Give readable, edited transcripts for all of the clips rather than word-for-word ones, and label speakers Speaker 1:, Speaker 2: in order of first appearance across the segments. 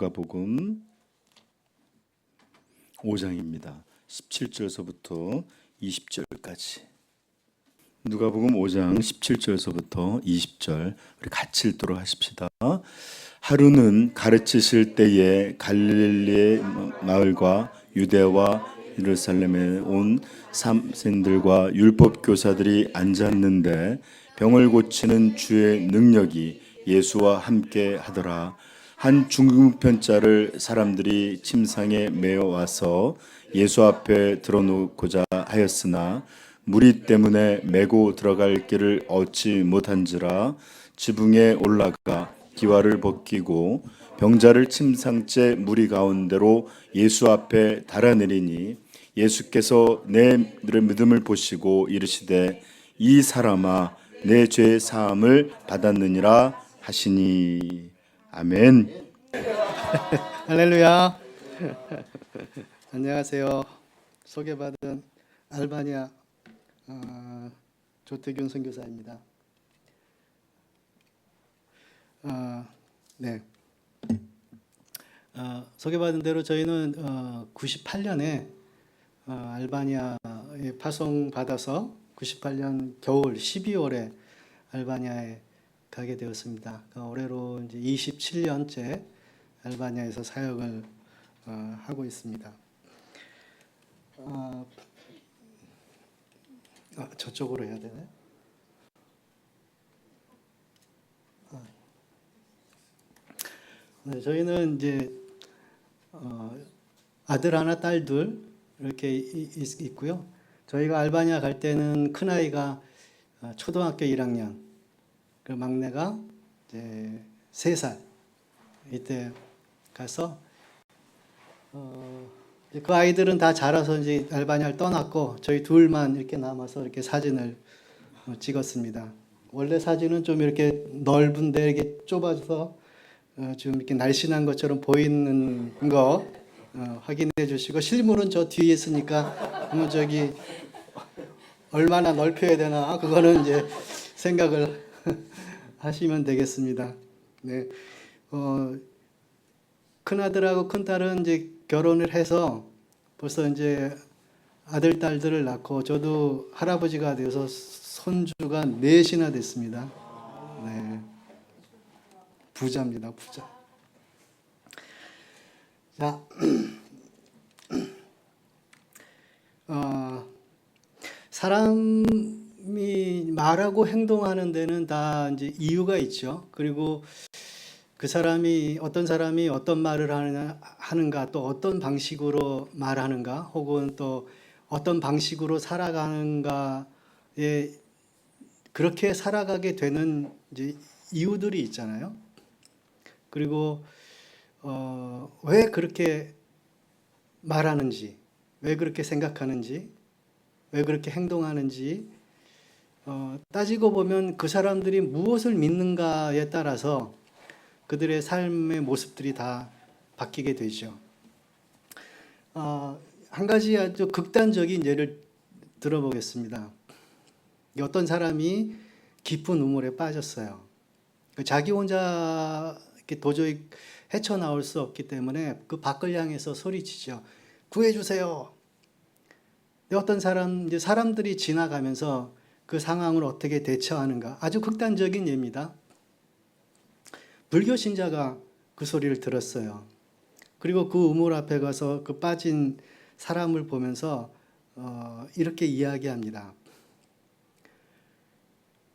Speaker 1: 누가복음 5장입니다. 17절서부터 20절까지. 누가복음 5장 17절서부터 20절 우리 같이 읽도록 하십시다. 하루는 가르치실 때에 갈릴리 마을과 유대와 예루살렘에 온 삼생들과 율법 교사들이 앉았는데 병을 고치는 주의 능력이 예수와 함께 하더라. 한 중풍편자를 사람들이 침상에 메어 와서 예수 앞에 들어놓고자 하였으나 무리 때문에 메고 들어갈 길을 얻지 못한지라 지붕에 올라가 기와를 벗기고 병자를 침상째 무리 가운데로 예수 앞에 달아내리니 예수께서 내 믿음을 보시고 이르시되 이 사람아 내 죄 사함을 받았느니라 하시니. 아멘.
Speaker 2: 할렐루야. 안녕하세요. 소개받은 알바니아 조태균 선교사입니다. 네. 소개받은 대로 저희는 98년에 알바니아에 파송받아서 98년 겨울 12월에 알바니아에 가게 되었습니다. 올해로 이제 27년째 알바니아에서 사역을 하고 있습니다. 저쪽으로 해야 되나요? 네, 저희는 이제 아들 하나, 딸 둘 이렇게 있고요. 저희가 알바니아 갈 때는 큰 아이가 초등학교 1학년, 그 막내가 이제 3살 이때 가서 그 아이들은 다 자라서 이제 알바니아를 떠났고 저희 둘만 이렇게 남아서 이렇게 사진을 찍었습니다. 원래 사진은 좀 이렇게 넓은데 이렇게 좁아서 좀 이렇게 날씬한 것처럼 보이는 거 확인해 주시고, 실물은 저 뒤에 있으니까 저기 얼마나 넓혀야 되나 그거는 이제 생각을 하시면 되겠습니다. 네. 큰 아들하고 큰 딸은 이제 결혼을 해서 벌써 이제 아들, 딸들을 낳고 저도 할아버지가 되어서 손주가 4이나 됐습니다. 네. 부자입니다, 부자. 자, 사람이 말하고 행동하는 데는 다 이제 이유가 있죠. 그리고 그 사람이 어떤 말을 하는가, 또 어떤 방식으로 말하는가, 혹은 또 어떤 방식으로 살아가는가에 그렇게 살아가게 되는 이제 이유들이 있잖아요. 그리고 왜 그렇게 말하는지, 왜 그렇게 생각하는지, 왜 그렇게 행동하는지 따지고 보면 그 사람들이 무엇을 믿는가에 따라서 그들의 삶의 모습들이 다 바뀌게 되죠. 한 가지 아주 극단적인 예를 들어보겠습니다. 어떤 사람이 깊은 우물에 빠졌어요. 자기 혼자 이렇게 도저히 헤쳐나올 수 없기 때문에 그 밖을 향해서 소리치죠. 구해주세요. 어떤 사람들이 지나가면서 그 상황을 어떻게 대처하는가, 아주 극단적인 예입니다. 불교 신자가 그 소리를 들었어요. 그리고 그 우물 앞에 가서 그 빠진 사람을 보면서 이렇게 이야기합니다.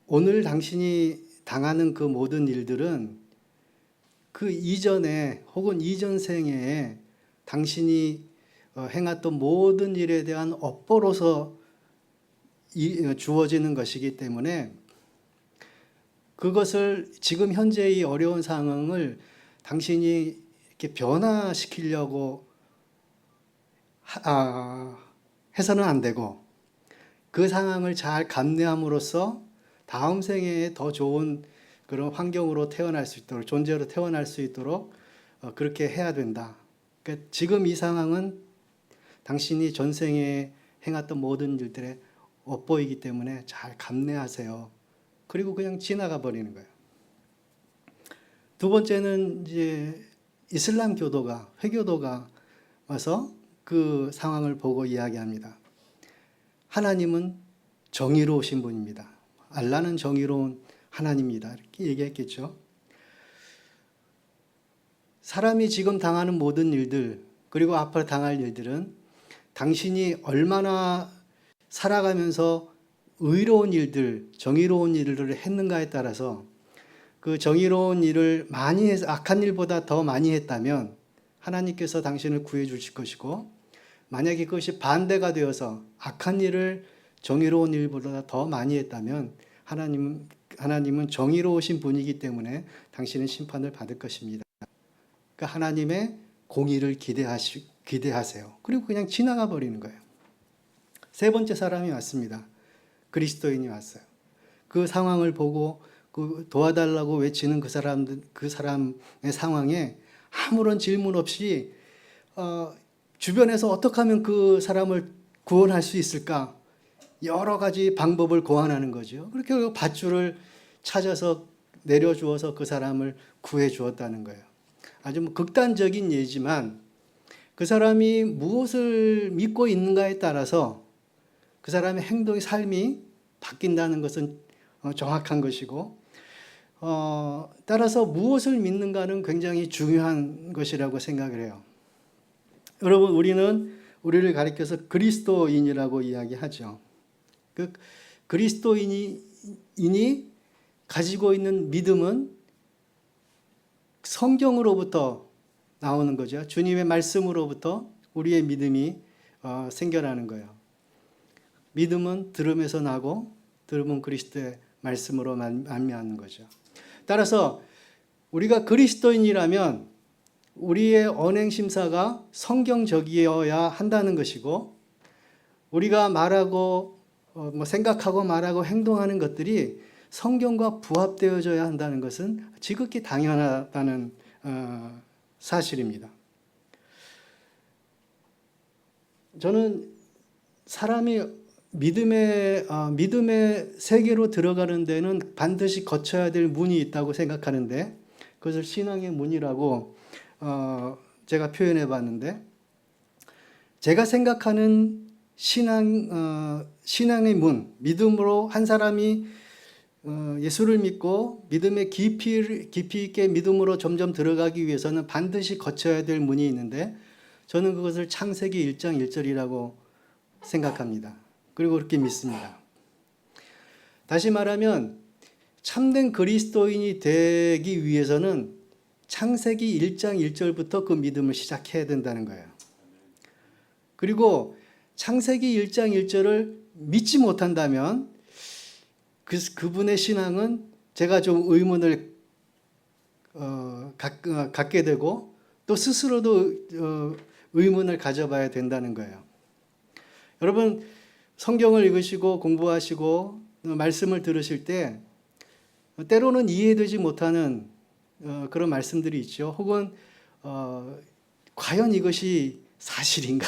Speaker 2: 오늘 당신이 당하는 그 모든 일들은 그 이전에 혹은 이전 생애에 당신이 행했던 모든 일에 대한 업보로서 주어지는 것이기 때문에 그것을 지금 현재의 어려운 상황을 당신이 이렇게 변화시키려고 해서는 안 되고, 그 상황을 잘 감내함으로써 다음 생애에 더 좋은 그런 환경으로 태어날 수 있도록, 존재로 태어날 수 있도록 그렇게 해야 된다. 그러니까 지금 이 상황은 당신이 전생에 행했던 모든 일들의 업보이기 때문에 잘 감내하세요. 그리고 그냥 지나가 버리는 거예요. 두 번째는 이제 이슬람 교도가, 회교도가 와서 그 상황을 보고 이야기합니다. 하나님은 정의로우신 분입니다. 알라는 정의로운 하나님입니다. 이렇게 얘기했겠죠. 사람이 지금 당하는 모든 일들, 그리고 앞으로 당할 일들은 당신이 얼마나 살아가면서 의로운 일들, 정의로운 일들을 했는가에 따라서 그 정의로운 일을 많이 해서 악한 일보다 더 많이 했다면 하나님께서 당신을 구해 주실 것이고, 만약에 그것이 반대가 되어서 악한 일을 정의로운 일보다 더 많이 했다면 하나님은 정의로우신 분이기 때문에 당신은 심판을 받을 것입니다. 그러니까 하나님의 공의를 기대하세요. 그리고 그냥 지나가 버리는 거예요. 세 번째 사람이 왔습니다. 그리스도인이 왔어요. 그 상황을 보고 그 도와달라고 외치는 그 사람의 상황에 아무런 질문 없이 주변에서 어떻게 하면 그 사람을 구원할 수 있을까? 여러 가지 방법을 고안하는 거죠. 그렇게 밧줄을 찾아서 내려주어서 그 사람을 구해 주었다는 거예요. 아주 극단적인 예지만 그 사람이 무엇을 믿고 있는가에 따라서 그 사람의 행동의 삶이 바뀐다는 것은 정확한 것이고, 따라서 무엇을 믿는가는 굉장히 중요한 것이라고 생각을 해요. 여러분, 우리를 가리켜서 그리스도인이라고 이야기하죠. 그 그리스도인이 가지고 있는 믿음은 성경으로부터 나오는 거죠. 주님의 말씀으로부터 우리의 믿음이 생겨나는 거예요. 믿음은 들음에서 나고 들음은 그리스도의 말씀으로 만미하는 거죠. 따라서 우리가 그리스도인이라면 우리의 언행 심사가 성경적이어야 한다는 것이고, 우리가 말하고 생각하고 말하고 행동하는 것들이 성경과 부합되어져야 한다는 것은 지극히 당연하다는 사실입니다. 저는 사람이 믿음의 세계로 들어가는 데는 반드시 거쳐야 될 문이 있다고 생각하는데, 그것을 신앙의 문이라고 제가 표현해 봤는데, 제가 생각하는 신앙의 문, 믿음으로 한 사람이 예수를 믿고 믿음의 깊이 있게 믿음으로 점점 들어가기 위해서는 반드시 거쳐야 될 문이 있는데, 저는 그것을 창세기 1장 1절이라고 생각합니다. 그리고 그렇게 믿습니다. 다시 말하면 참된 그리스도인이 되기 위해서는 창세기 1장 1절부터 그 믿음을 시작해야 된다는 거예요. 그리고 창세기 1장 1절을 믿지 못한다면 그분의 신앙은 제가 좀 의문을 갖게 되고, 또 스스로도 의문을 가져봐야 된다는 거예요. 여러분, 성경을 읽으시고 공부하시고 말씀을 들으실 때 때로는 이해되지 못하는 그런 말씀들이 있죠. 혹은 과연 이것이 사실인가?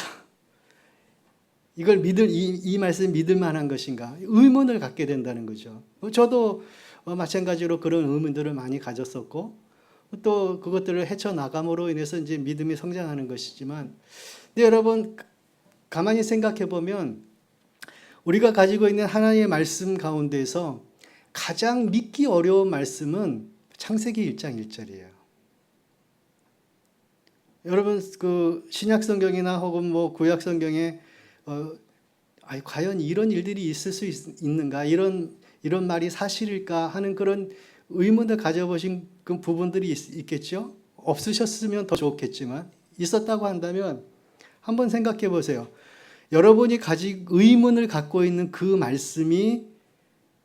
Speaker 2: 이걸 이 말씀 믿을 만한 것인가? 의문을 갖게 된다는 거죠. 저도 마찬가지로 그런 의문들을 많이 가졌었고, 또 그것들을 헤쳐나감으로 인해서 이제 믿음이 성장하는 것이지만, 근데 여러분, 가만히 생각해 보면 우리가 가지고 있는 하나님의 말씀 가운데서 가장 믿기 어려운 말씀은 창세기 1장 1절이에요. 여러분, 그 신약 성경이나 혹은 구약 성경에 과연 이런 일들이 있을 수 있는가, 이런 말이 사실일까 하는 그런 의문을 가져보신 그 부분들이 있겠죠. 없으셨으면 더 좋겠지만 있었다고 한다면 한번 생각해 보세요. 여러분이 의문을 갖고 있는 그 말씀이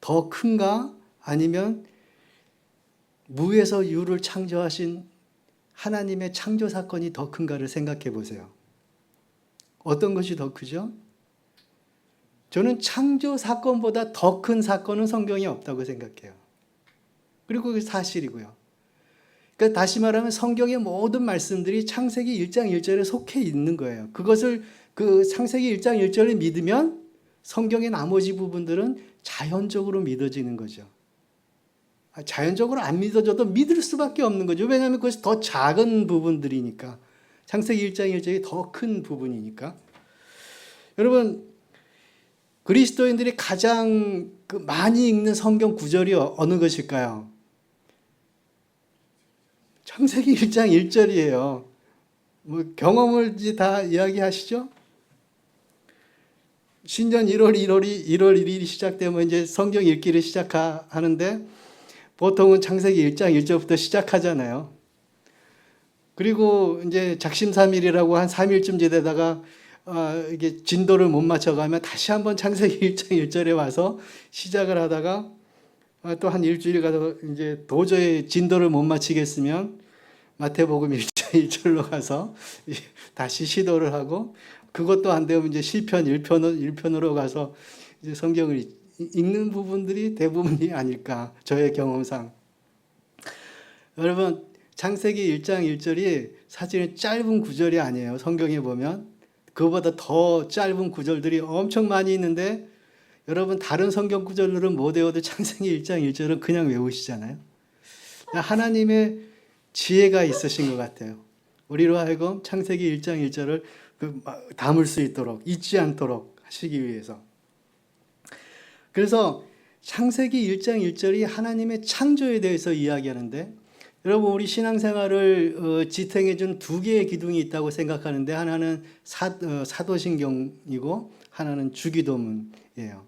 Speaker 2: 더 큰가, 아니면 무에서 유를 창조하신 하나님의 창조 사건이 더 큰가를 생각해 보세요. 어떤 것이 더 크죠? 저는 창조 사건보다 더 큰 사건은 성경에 없다고 생각해요. 그리고 그게 사실이고요. 그러니까 다시 말하면 성경의 모든 말씀들이 창세기 1장 1절에 속해 있는 거예요. 그것을 그 창세기 1장 1절을 믿으면 성경의 나머지 부분들은 자연적으로 믿어지는 거죠. 자연적으로 안 믿어져도 믿을 수밖에 없는 거죠. 왜냐하면 그것이 더 작은 부분들이니까. 창세기 1장 1절이 더 큰 부분이니까. 여러분, 그리스도인들이 가장 많이 읽는 성경 구절이 어느 것일까요? 창세기 1장 1절이에요. 뭐 경험을 다 이야기하시죠? 신년 1월 1일이 시작되면 이제 성경 읽기를 시작하는데 보통은 창세기 1장 1절부터 시작하잖아요. 그리고 이제 작심삼일이라고 한 3일쯤 지내다가 이게 진도를 못 맞춰가면 다시 한번 창세기 1장 1절에 와서 시작을 하다가 또 한 일주일 가서 이제 도저히 진도를 못 맞히겠으면 마태복음 1장 1절로 가서 다시 시도를 하고 그것도 안 되면 이제 시편 1편으로 가서 이제 성경을 읽는 부분들이 대부분이 아닐까, 저의 경험상. 여러분, 창세기 1장 1절이 사실은 짧은 구절이 아니에요. 성경에 보면 그거보다 더 짧은 구절들이 엄청 많이 있는데 여러분 다른 성경 구절들은 못 외워도 창세기 1장 1절은 그냥 외우시잖아요. 하나님의 지혜가 있으신 것 같아요. 우리로 하여금 창세기 1장 1절을 담을 수 있도록, 잊지 않도록 하시기 위해서. 그래서 창세기 1장 1절이 하나님의 창조에 대해서 이야기하는데, 여러분 우리 신앙생활을 지탱해 준 두 개의 기둥이 있다고 생각하는데, 하나는 사도신경이고 하나는 주기도문이에요.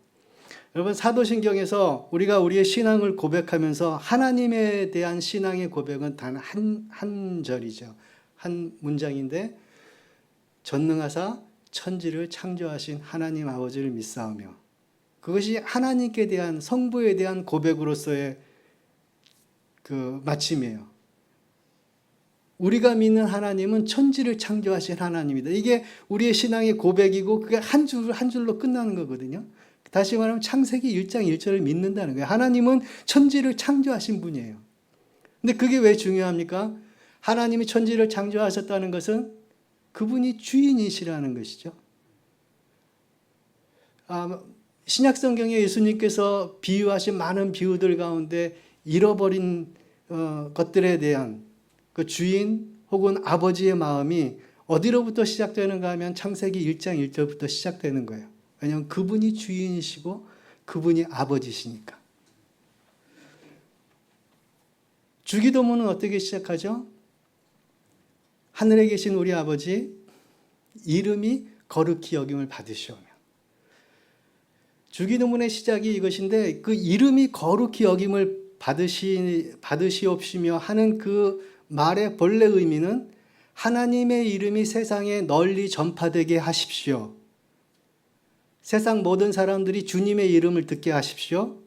Speaker 2: 여러분 사도신경에서 우리가 우리의 신앙을 고백하면서 하나님에 대한 신앙의 고백은 단 한 절이죠. 한 문장인데, 전능하사 천지를 창조하신 하나님 아버지를 믿사오며, 그것이 하나님께 대한, 성부에 대한 고백으로서의 그 마침이에요. 우리가 믿는 하나님은 천지를 창조하신 하나님이다. 이게 우리의 신앙의 고백이고 그게 한 줄로 끝나는 거거든요. 다시 말하면 창세기 1장 1절을 믿는다는 거예요. 하나님은 천지를 창조하신 분이에요. 근데 그게 왜 중요합니까? 하나님이 천지를 창조하셨다는 것은 그분이 주인이시라는 것이죠. 신약 성경에 예수님께서 비유하신 많은 비유들 가운데 잃어버린 것들에 대한 그 주인 혹은 아버지의 마음이 어디로부터 시작되는가 하면 창세기 1장 1절부터 시작되는 거예요. 왜냐하면 그분이 주인이시고 그분이 아버지시니까. 주기도문은 어떻게 시작하죠? 하늘에 계신 우리 아버지, 이름이 거룩히 여김을 받으시오며. 주기도문의 시작이 이것인데, 그 이름이 거룩히 여김을 받으시옵시며 하는 그 말의 본래 의미는 하나님의 이름이 세상에 널리 전파되게 하십시오. 세상 모든 사람들이 주님의 이름을 듣게 하십시오.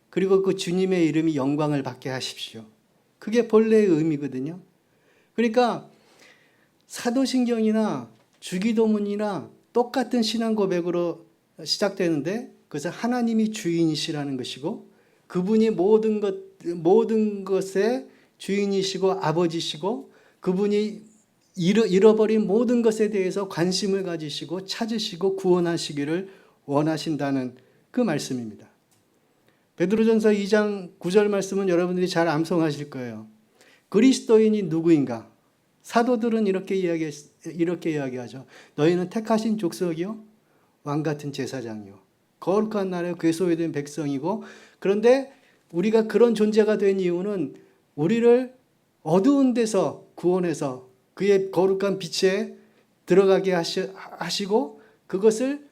Speaker 2: 그리고 그 주님의 이름이 영광을 받게 하십시오. 그게 본래의 의미거든요. 그러니까 사도신경이나 주기도문이나 똑같은 신앙 고백으로 시작되는데, 그것은 하나님이 주인이시라는 것이고 그분이 모든 것의 주인이시고 아버지시고 그분이 잃어버린 모든 것에 대해서 관심을 가지시고 찾으시고 구원하시기를 원하신다는 그 말씀입니다. 베드로전서 2장 9절 말씀은 여러분들이 잘 암송하실 거예요. 그리스도인이 누구인가? 사도들은 이렇게 이야기하죠. 너희는 택하신 족속이요, 왕같은 제사장이요, 거룩한 나라의 괴소된 백성이고, 그런데 우리가 그런 존재가 된 이유는 우리를 어두운 데서 구원해서 그의 거룩한 빛에 들어가게 하시고 그것을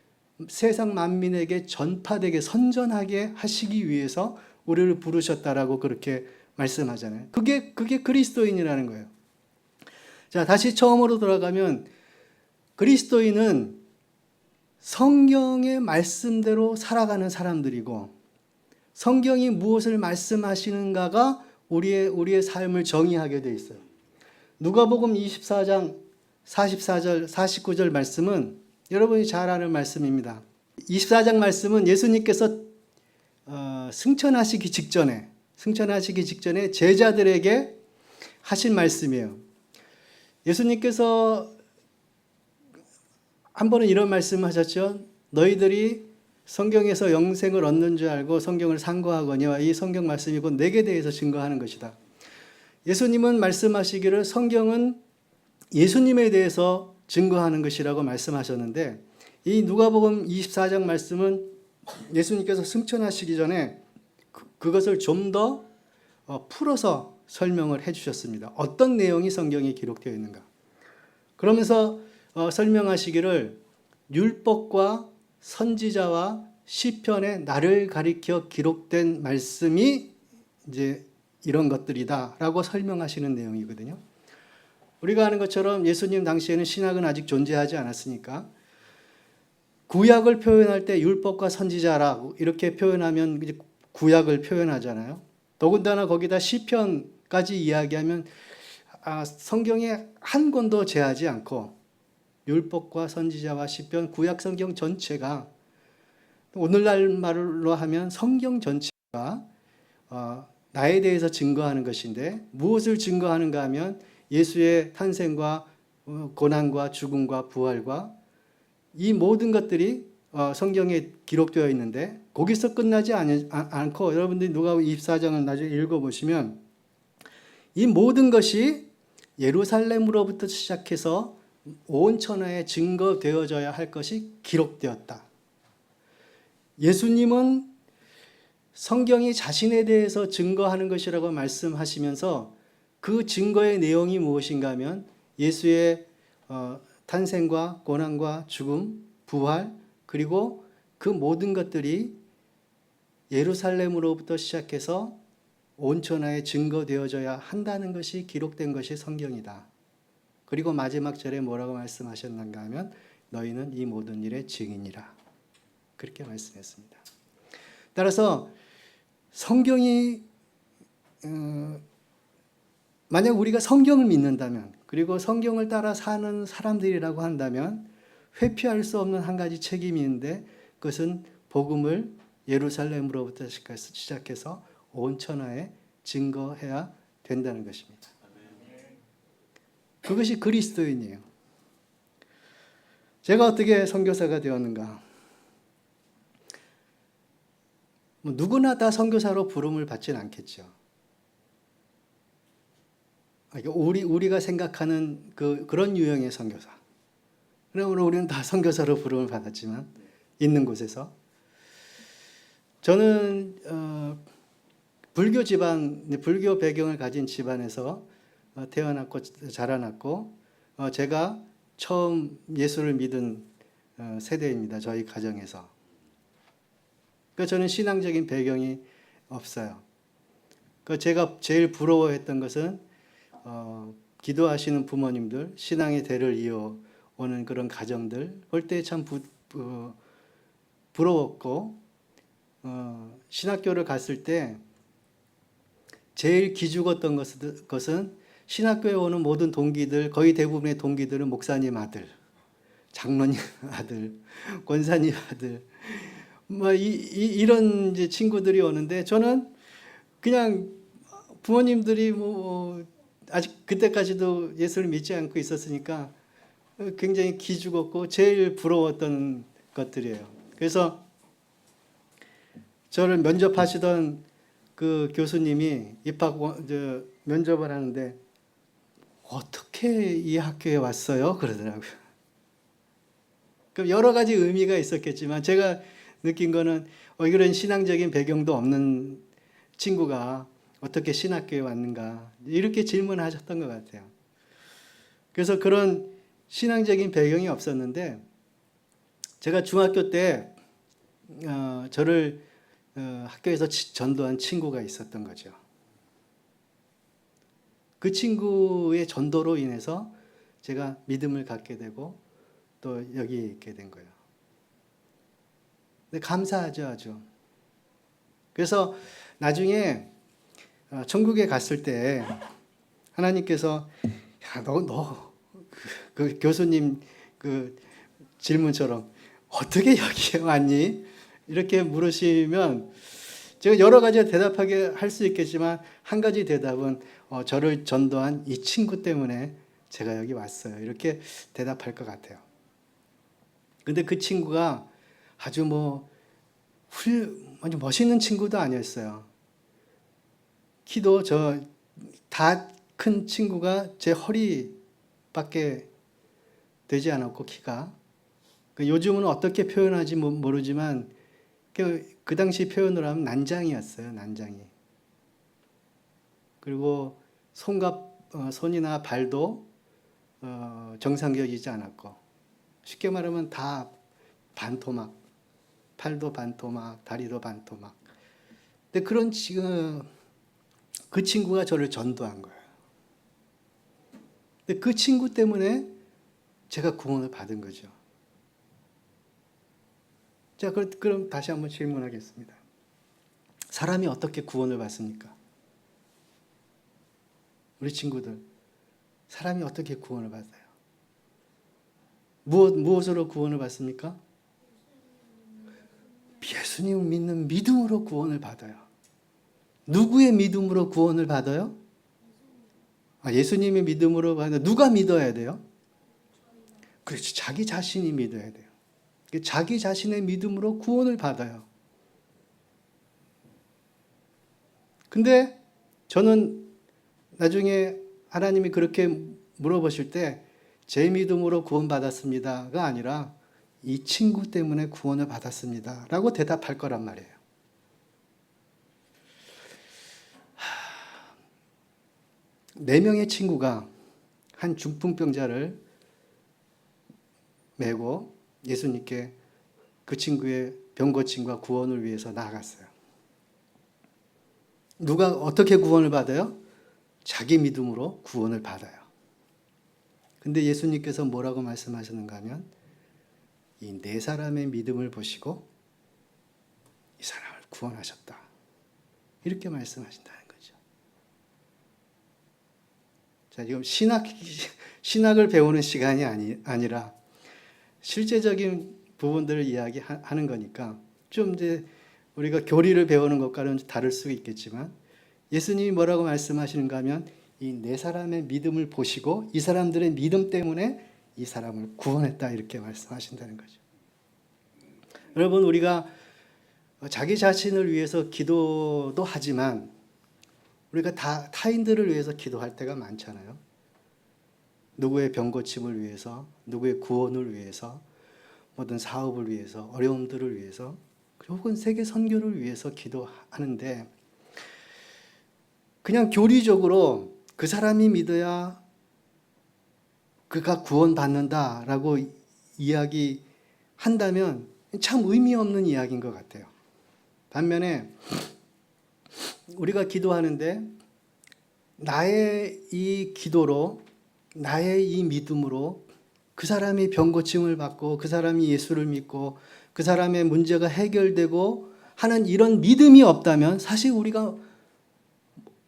Speaker 2: 세상 만민에게 전파되게 선전하게 하시기 위해서 우리를 부르셨다라고 그렇게 말씀하잖아요. 그게 그리스도인이라는 거예요. 자, 다시 처음으로 돌아가면 그리스도인은 성경의 말씀대로 살아가는 사람들이고, 성경이 무엇을 말씀하시는가가 우리의 삶을 정의하게 돼 있어요. 누가복음 24장 44절 49절 말씀은 여러분이 잘 아는 말씀입니다. 24장 말씀은 예수님께서 승천하시기 직전에 제자들에게 하신 말씀이에요. 예수님께서 한 번은 이런 말씀을 하셨죠. 너희들이 성경에서 영생을 얻는 줄 알고 성경을 상고하거니와 이 성경 말씀이 곧 내게 대해서 증거하는 것이다. 예수님은 말씀하시기를 성경은 예수님에 대해서 증거하는 것이라고 말씀하셨는데, 이 누가복음 24장 말씀은 예수님께서 승천하시기 전에 그것을 좀 더 풀어서 설명을 해주셨습니다. 어떤 내용이 성경에 기록되어 있는가. 그러면서 설명하시기를 율법과 선지자와 시편에 나를 가리켜 기록된 말씀이 이제 이런 것들이다라고 설명하시는 내용이거든요. 우리가 아는 것처럼 예수님 당시에는 신학은 아직 존재하지 않았으니까 구약을 표현할 때 율법과 선지자라고 이렇게 표현하면 이제 구약을 표현하잖아요. 더군다나 거기다 시편까지 이야기하면 성경에 한 권도 제하지 않고 율법과 선지자와 시편, 구약 성경 전체가, 오늘날 말로 하면 성경 전체가 나에 대해서 증거하는 것인데, 무엇을 증거하는가 하면 예수의 탄생과 고난과 죽음과 부활과 이 모든 것들이 성경에 기록되어 있는데, 거기서 끝나지 않고 여러분들이 누가복음 24장을 나중에 읽어보시면 이 모든 것이 예루살렘으로부터 시작해서 온 천하에 증거되어져야 할 것이 기록되었다. 예수님은 성경이 자신에 대해서 증거하는 것이라고 말씀하시면서 그 증거의 내용이 무엇인가 하면 예수의 탄생과 고난과 죽음, 부활, 그리고 그 모든 것들이 예루살렘으로부터 시작해서 온 천하에 증거되어져야 한다는 것이 기록된 것이 성경이다. 그리고 마지막 절에 뭐라고 말씀하셨는가 하면 너희는 이 모든 일의 증인이라. 그렇게 말씀했습니다. 따라서 성경이 만약 우리가 성경을 믿는다면, 그리고 성경을 따라 사는 사람들이라고 한다면 회피할 수 없는 한 가지 책임이 있는데, 그것은 복음을 예루살렘으로부터 시작해서 온 천하에 증거해야 된다는 것입니다. 그것이 그리스도인이에요. 제가 어떻게 선교사가 되었는가? 누구나 다 선교사로 부름을 받지는 않겠죠. 우리가 생각하는 그런 유형의 선교사. 그러므로 우리는 다 선교사로 부름을 받았지만 있는 곳에서 저는 불교 집안, 불교 배경을 가진 집안에서 태어났고 자라났고, 제가 처음 예수를 믿은 세대입니다. 저희 가정에서. 그러니까 저는 신앙적인 배경이 없어요. 그러니까 제가 제일 부러워했던 것은 기도하시는 부모님들, 신앙의 대를 이어오는 그런 가정들, 볼 때 참 부러웠고, 신학교를 갔을 때 제일 기죽었던 것은 신학교에 오는 모든 동기들, 거의 대부분의 동기들은 목사님 아들, 장로님 아들, 권사님 아들, 이런 이제 친구들이 오는데, 저는 그냥 부모님들이 아직 그때까지도 예수를 믿지 않고 있었으니까 굉장히 기죽었고 제일 부러웠던 것들이에요. 그래서 저를 면접하시던 그 교수님이 면접을 하는데 어떻게 이 학교에 왔어요? 그러더라고요. 그럼 여러 가지 의미가 있었겠지만 제가 느낀 거는 이런 신앙적인 배경도 없는 친구가 어떻게 신학교에 왔는가, 이렇게 질문하셨던 것 같아요. 그래서 그런 신앙적인 배경이 없었는데, 제가 중학교 때 저를 학교에서 전도한 친구가 있었던 거죠. 그 친구의 전도로 인해서 제가 믿음을 갖게 되고 또 여기 있게 된 거예요. 근데 감사하죠, 아주. 그래서 나중에 천국에 갔을 때 하나님께서 그 교수님 그 질문처럼 어떻게 여기에 왔니? 이렇게 물으시면 제가 여러 가지 대답하게 할 수 있겠지만 한 가지 대답은 저를 전도한 이 친구 때문에 제가 여기 왔어요. 이렇게 대답할 것 같아요. 근데 그 친구가 아주 아주 멋있는 친구도 아니었어요. 키도 다 큰 친구가 제 허리밖에 되지 않았고, 키가. 요즘은 어떻게 표현하지 모르지만 그 당시 표현을 하면 난장이었어요. 난장이. 그리고 손이나 발도 정상적이지 않았고, 쉽게 말하면 다 반토막, 팔도 반토막, 다리도 반토막. 근데 그 친구가 저를 전도한 거예요. 근데 그 친구 때문에 제가 구원을 받은 거죠. 자, 그럼 다시 한번 질문하겠습니다. 사람이 어떻게 구원을 받습니까? 우리 친구들, 사람이 어떻게 구원을 받아요? 무엇으로 구원을 받습니까? 예수님을 믿는 믿음으로 구원을 받아요. 누구의 믿음으로 구원을 받아요? 예수님의 믿음으로 받아요. 누가 믿어야 돼요? 그렇죠. 자기 자신이 믿어야 돼요. 자기 자신의 믿음으로 구원을 받아요. 근데 저는 나중에 하나님이 그렇게 물어보실 때 제 믿음으로 구원받았습니다가 아니라 이 친구 때문에 구원을 받았습니다 라고 대답할 거란 말이에요. 네 명의 친구가 한 중풍병자를 메고 예수님께 그 친구의 병 고침과 구원을 위해서 나아갔어요. 누가 어떻게 구원을 받아요? 자기 믿음으로 구원을 받아요. 근데 예수님께서 뭐라고 말씀하시는가 하면 이 네 사람의 믿음을 보시고 이 사람을 구원하셨다. 이렇게 말씀하신다는 거죠. 자, 지금 신학을 배우는 시간이 아니라 실제적인 부분들을 이야기하는 거니까 좀 이제 우리가 교리를 배우는 것과는 다를 수 있겠지만 예수님이 뭐라고 말씀하시는가 하면 이 네 사람의 믿음을 보시고 이 사람들의 믿음 때문에 이 사람을 구원했다 이렇게 말씀하신다는 거죠. 여러분, 우리가 자기 자신을 위해서 기도도 하지만 우리가 타인들을 위해서 기도할 때가 많잖아요. 누구의 병 고침을 위해서, 누구의 구원을 위해서, 모든 사업을 위해서, 어려움들을 위해서, 혹은 세계 선교를 위해서 기도하는데 그냥 교리적으로 그 사람이 믿어야 그가 구원받는다라고 이야기한다면 참 의미 없는 이야기인 것 같아요. 반면에 우리가 기도하는데 나의 이 기도로, 나의 이 믿음으로 그 사람이 병 고침을 받고 그 사람이 예수를 믿고 그 사람의 문제가 해결되고 하는 이런 믿음이 없다면 사실 우리가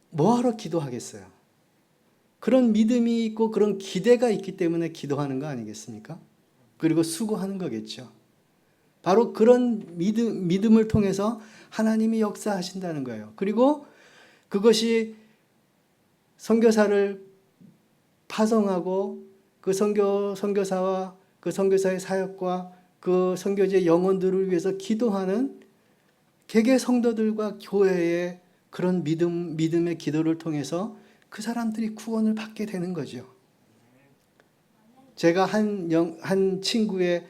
Speaker 2: 뭐하러 기도하겠어요? 그런 믿음이 있고 그런 기대가 있기 때문에 기도하는 거 아니겠습니까? 그리고 수고하는 거겠죠. 바로 그런 믿음을 통해서 하나님이 역사하신다는 거예요. 그리고 그것이 선교사를 파송하고 그 선교사와 그 선교사의 사역과 그 선교지의 영혼들을 위해서 기도하는 개개 성도들과 교회의 그런 믿음의 기도를 통해서 그 사람들이 구원을 받게 되는 거죠. 제가 한 친구의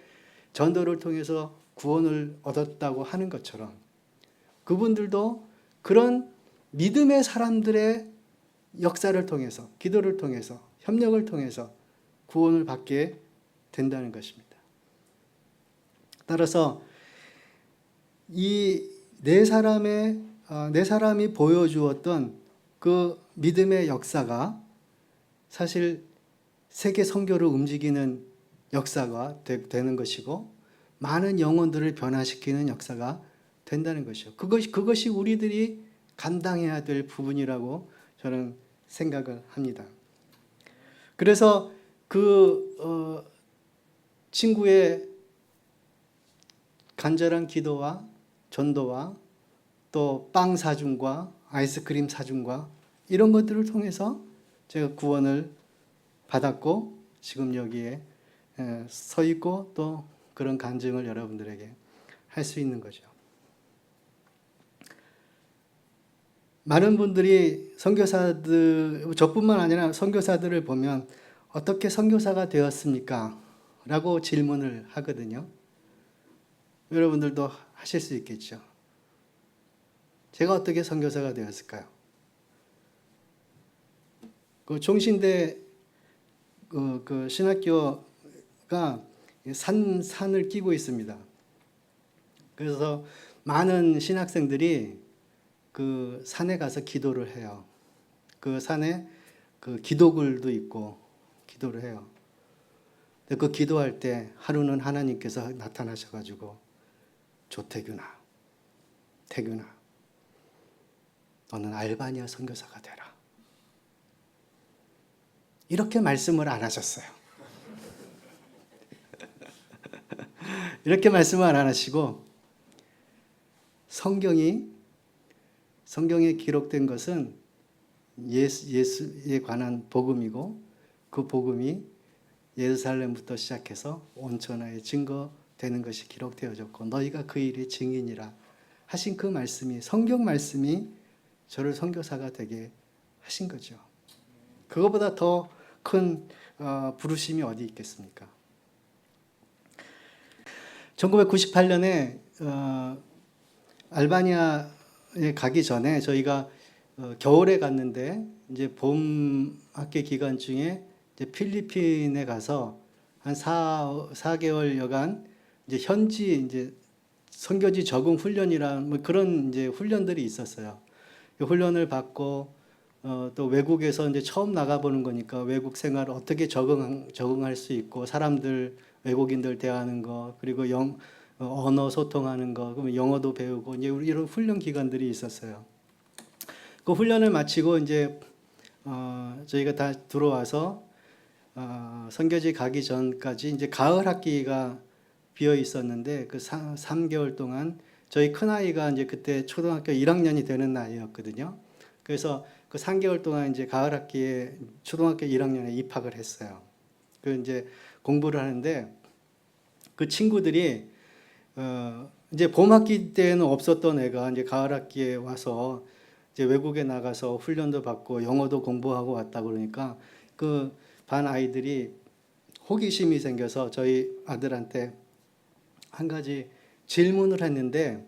Speaker 2: 전도를 통해서 구원을 얻었다고 하는 것처럼 그분들도 그런 믿음의 사람들의 역사를 통해서, 기도를 통해서, 협력을 통해서 구원을 받게 된다는 것입니다. 따라서 이 네 사람이 보여주었던 그 믿음의 역사가 사실 세계 선교를 움직이는 역사가 되는 것이고 많은 영혼들을 변화시키는 역사가 된다는 것이죠. 그것이 우리들이 감당해야 될 부분이라고 저는 생각을 합니다. 그래서 그 친구의 간절한 기도와 전도와 또 빵 사준과 아이스크림 사준과 이런 것들을 통해서 제가 구원을 받았고 지금 여기에 서 있고 또 그런 간증을 여러분들에게 할 수 있는 거죠. 많은 분들이 선교사들, 저뿐만 아니라 선교사들을 보면 어떻게 선교사가 되었습니까? 라고 질문을 하거든요. 여러분들도 하실 수 있겠죠. 제가 어떻게 선교사가 되었을까요? 그 종신대 그 신학교가 산을 끼고 있습니다. 그래서 많은 신학생들이 그 산에 가서 기도를 해요. 그 산에 그 기도굴도 있고 기도를 해요. 근데 그 기도할 때 하루는 하나님께서 나타나셔가지고 조태균아, 태균아, 너는 알바니아 선교사가 되라. 이렇게 말씀을 안 하셨어요. 이렇게 말씀을 안 하시고 성경에 기록된 것은 예수에 관한 복음이고 그 복음이 예루살렘부터 시작해서 온 천하에 증거되는 것이 기록되어졌고 너희가 그 일의 증인이라 하신 그 말씀이 성경 말씀이 저를 선교사가 되게 하신 거죠. 그거보다 더 큰 부르심이 어디 있겠습니까? 1998년에 알바니아에 가기 전에 저희가 겨울에 갔는데 이제 봄 학기 기간 중에 이제 필리핀에 가서 한 4개월여간 이제 현지 이제 선교지 적응 훈련이란 뭐 그런 이제 훈련들이 있었어요. 그 훈련을 받고 또 외국에서 이제 처음 나가보는 거니까 외국 생활을 어떻게 적응할 수 있고 사람들 외국인들 대하는 거 그리고 언어 소통하는 거 그러면 영어도 배우고 이제 이런 훈련 기간들이 있었어요. 그 훈련을 마치고 이제 저희가 다 들어와서 선교지 가기 전까지 이제 가을 학기가 비어 있었는데 그 3개월 동안 저희 큰 아이가 이제 그때 초등학교 1학년이 되는 나이였거든요. 그래서 그 3개월 동안 이제 가을 학기에 초등학교 1학년에 입학을 했어요. 그 이제 공부를 하는데 그 친구들이 이제 봄 학기 때는 없었던 애가 이제 가을 학기에 와서 이제 외국에 나가서 훈련도 받고 영어도 공부하고 왔다 그러니까 그 반 아이들이 호기심이 생겨서 저희 아들한테 한 가지 질문을 했는데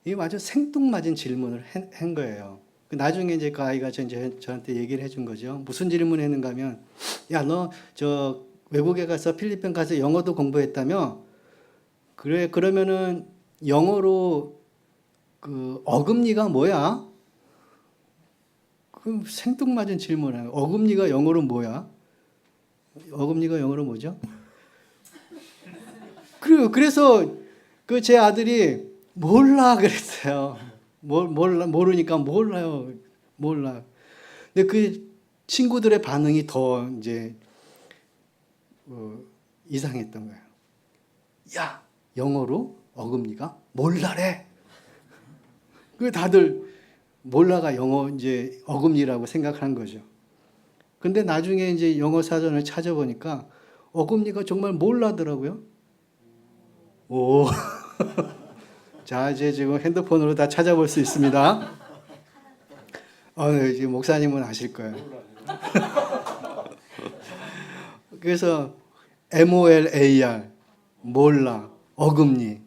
Speaker 2: 이게 아주 생뚱맞은 질문을 한 거예요. 나중에 이제 그 아이가 저한테 얘기를 해준 거죠. 무슨 질문을 했는가 하면 야, 너 저 외국에 가서 필리핀 가서 영어도 공부했다며? 그래, 그러면은 영어로 그 어금니가 뭐야? 그 생뚱맞은 질문을 어금니가 영어로 뭐야? 어금니가 영어로 뭐죠? 그래서 그 제 아들이 몰라 그랬어요. 모르니까 몰라요. 몰라. 근데 그 친구들의 반응이 더 이제 이상했던 거예요. 야, 영어로 어금니가 몰라래. 그 다들 몰라가 영어 이제 어금니라고 생각한 거죠. 근데 나중에 이제 영어 사전을 찾아보니까 어금니가 정말 몰라더라고요. 오. 자, 이제 지금 핸드폰으로 다 찾아볼 수 있습니다. 지금 목사님은 아실 거예요. 그래서 MOLAR, 몰라, 어금니.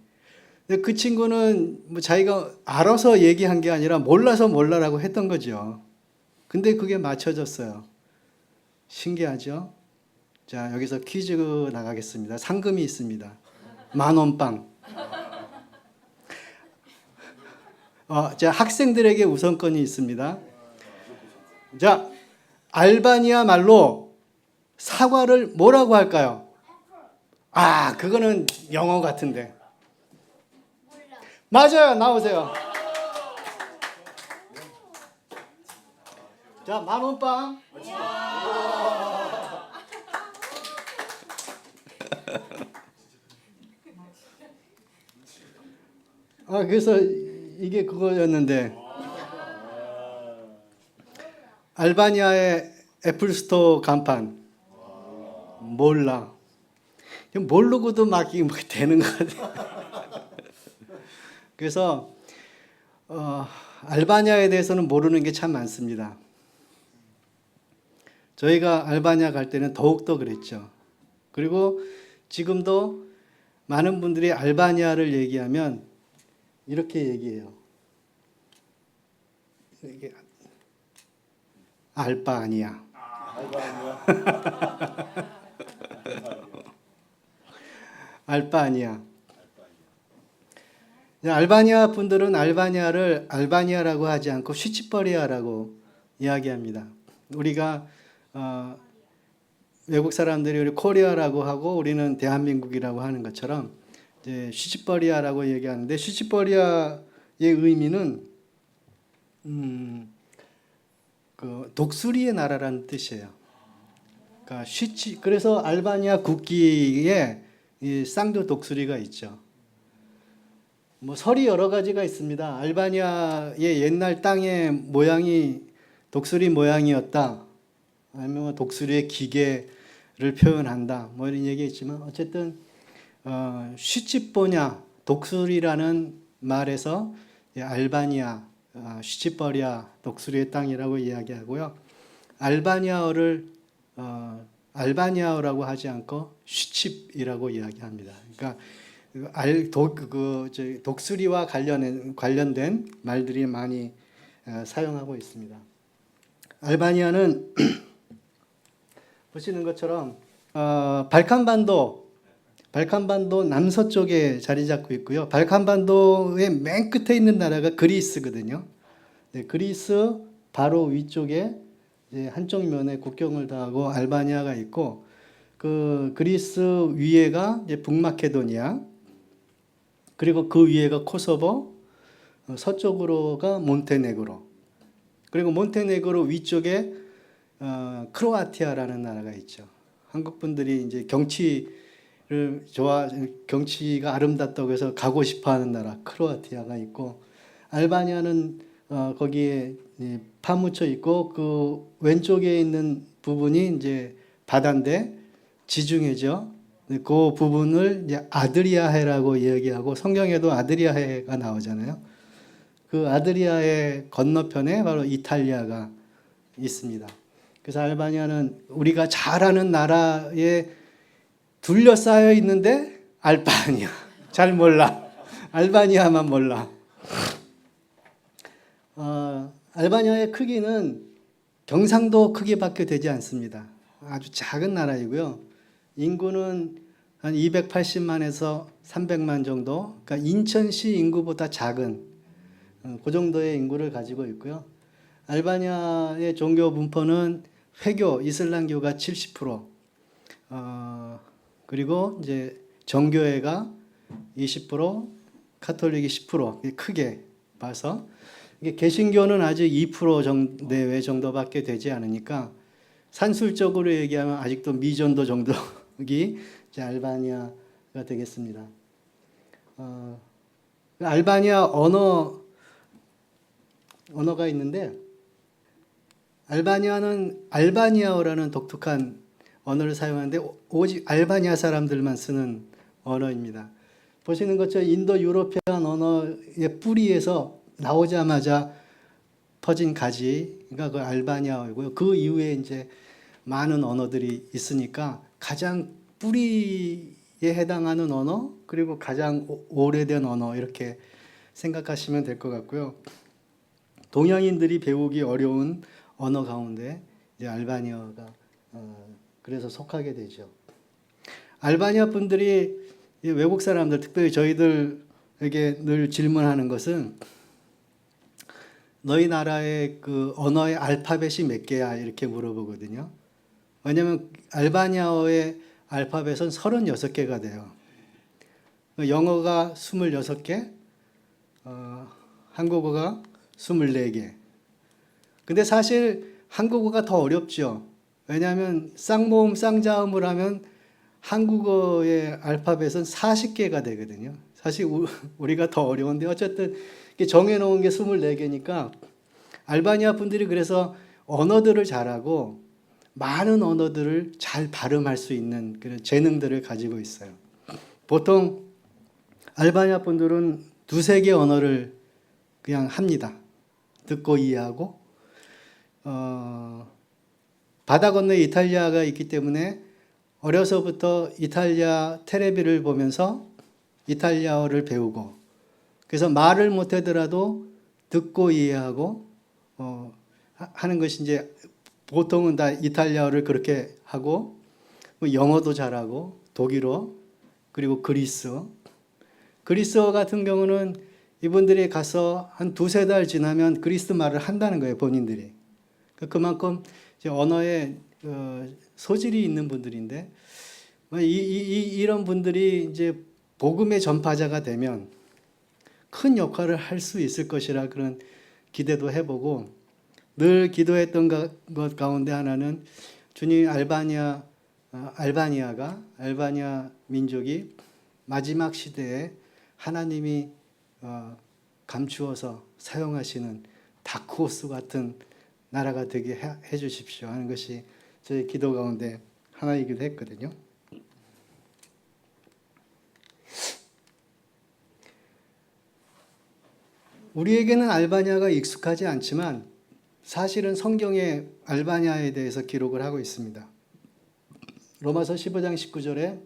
Speaker 2: 근데 그 친구는 뭐 자기가 알아서 얘기한 게 아니라 몰라서 몰라라고 했던 거죠. 근데 그게 맞춰졌어요. 신기하죠? 자, 여기서 퀴즈 나가겠습니다. 상금이 있습니다. 10,000원 빵. 자, 학생들에게 우선권이 있습니다. 자, 알바니아 말로 사과를 뭐라고 할까요? 그거는 영어 같은데. 맞아요. 나오세요. 자, 10,000원 빵. 그래서 이게 그거였는데 알바니아의 애플스토어 간판 몰라. 모르고도 막 되는 거 같아요. 그래서 알바니아에 대해서는 모르는 게 참 많습니다. 저희가 알바니아 갈 때는 더욱더 그랬죠. 그리고 지금도 많은 분들이 알바니아를 얘기하면 이렇게 얘기해요. 이게 알바 아니야. 알바 아니야. 알바니아 분들은 알바니아를 알바니아라고 하지 않고 슈치버리아라고 이야기합니다. 우리가 외국 사람들이 우리 코리아라고 하고 우리는 대한민국이라고 하는 것처럼 이제 슈치버리아라고 얘기하는데 슈치버리아의 의미는 그 독수리의 나라라는 뜻이에요. 그러니까 그래서 알바니아 국기에 이 쌍두 독수리가 있죠. 뭐 설이 여러 가지가 있습니다. 알바니아의 옛날 땅의 모양이 독수리 모양이었다. 아니면 독수리의 기계를 표현한다. 뭐 이런 얘기 있지만 어쨌든 슈치뽀냐 독수리라는 말에서 알바니아 슈치버리아 독수리의 땅이라고 이야기하고요. 알바니아어를 알바니아어라고 하지 않고 슈칩이라고 이야기합니다. 그러니까 독수리와 관련된 말들이 많이 사용하고 있습니다. 알바니아는 보시는 것처럼 발칸반도 남서쪽에 자리 잡고 있고요. 발칸반도의 맨 끝에 있는 나라가 그리스거든요. 네, 그리스 바로 위쪽에 이제 한쪽 면에 국경을 닿고 알바니아가 있고 그 그리스 위에가 이제 북마케도니아 그리고 그 위에가 코소보 서쪽으로가 몬테네그로 그리고 몬테네그로 위쪽에 크로아티아라는 나라가 있죠. 한국 분들이 이제 경치가 아름답다고 해서 가고 싶어하는 나라 크로아티아가 있고 알바니아는 거기에 파묻혀 있고 그 왼쪽에 있는 부분이 이제 바다인데 지중해죠. 그 부분을 이제 아드리아해라고 이야기하고 성경에도 아드리아해가 나오잖아요. 그 아드리아해 건너편에 바로 이탈리아가 있습니다. 그래서 알바니아는 우리가 잘 아는 나라에 둘러싸여 있는데 알바니아 잘 몰라. 알바니아만 몰라. 알바니아의 크기는 경상도 크기밖에 되지 않습니다. 아주 작은 나라이고요. 인구는 한 280만에서 300만 정도, 그러니까 인천시 인구보다 작은 그 정도의 인구를 가지고 있고요. 알바니아의 종교 분포는 회교, 이슬람교가 70%, 그리고 이제 정교회가 20%, 카톨릭이 10% 크게 봐서 이게 개신교는 아직 2% 정도 내외 정도밖에 되지 않으니까 산술적으로 얘기하면 아직도 미전도 정도기 이제 알바니아가 되겠습니다. 알바니아 언어가 있는데 알바니아는 알바니아어라는 독특한 언어를 사용하는데 오직 알바니아 사람들만 쓰는 언어입니다. 보시는 것처럼 인도 유로피안 언어의 뿌리에서 나오자마자 퍼진 가지가 그 알바니아어이고요. 그 이후에 이제 많은 언어들이 있으니까 가장 뿌리에 해당하는 언어 그리고 가장 오래된 언어 이렇게 생각하시면 될 것 같고요. 동양인들이 배우기 어려운 언어 가운데 이제 알바니아가 그래서 속하게 되죠. 알바니아 분들이 외국 사람들 특별히 저희들에게 늘 질문하는 것은 너희 나라의 그 언어의 알파벳이 몇 개야 이렇게 물어보거든요. 왜냐하면 알바니아어의 알파벳은 36개가 돼요. 영어가 26개, 한국어가 24개. 근데 사실 한국어가 더 어렵죠. 왜냐하면 쌍모음 쌍자음을 하면 한국어의 알파벳은 40개가 되거든요. 사실 우리가 더 어려운데 어쨌든 정해놓은 게 24개니까 알바니아 분들이 그래서 언어들을 잘하고 많은 언어들을 잘 발음할 수 있는 그런 재능들을 가지고 있어요. 보통 알바니아 분들은 두세 개 언어를 그냥 합니다. 듣고 이해하고 바다 건너에 이탈리아가 있기 때문에 어려서부터 이탈리아 텔레비를 보면서 이탈리아어를 배우고 그래서 말을 못하더라도 듣고 이해하고 하는 것이 이제 보통은 다 이탈리아어를 그렇게 하고 뭐 영어도 잘하고 독일어 그리고 그리스어 같은 경우는 이분들이 가서 한 두세 달 지나면 그리스 말을 한다는 거예요, 본인들이. 그만큼 이제 언어에 소질이 있는 분들인데 이런 분들이 이제 복음의 전파자가 되면 큰 역할을 할 수 있을 것이라 그런 기대도 해보고 늘 기도했던 것 가운데 하나는 주님 알바니아 민족이 마지막 시대에 하나님이 감추어서 사용하시는 다크호스 같은 나라가 되게 해 주십시오 하는 것이 저희 기도 가운데 하나이기도 했거든요. 우리에게는 알바니아가 익숙하지 않지만 사실은 성경에 알바니아에 대해서 기록을 하고 있습니다. 로마서 15장 19절에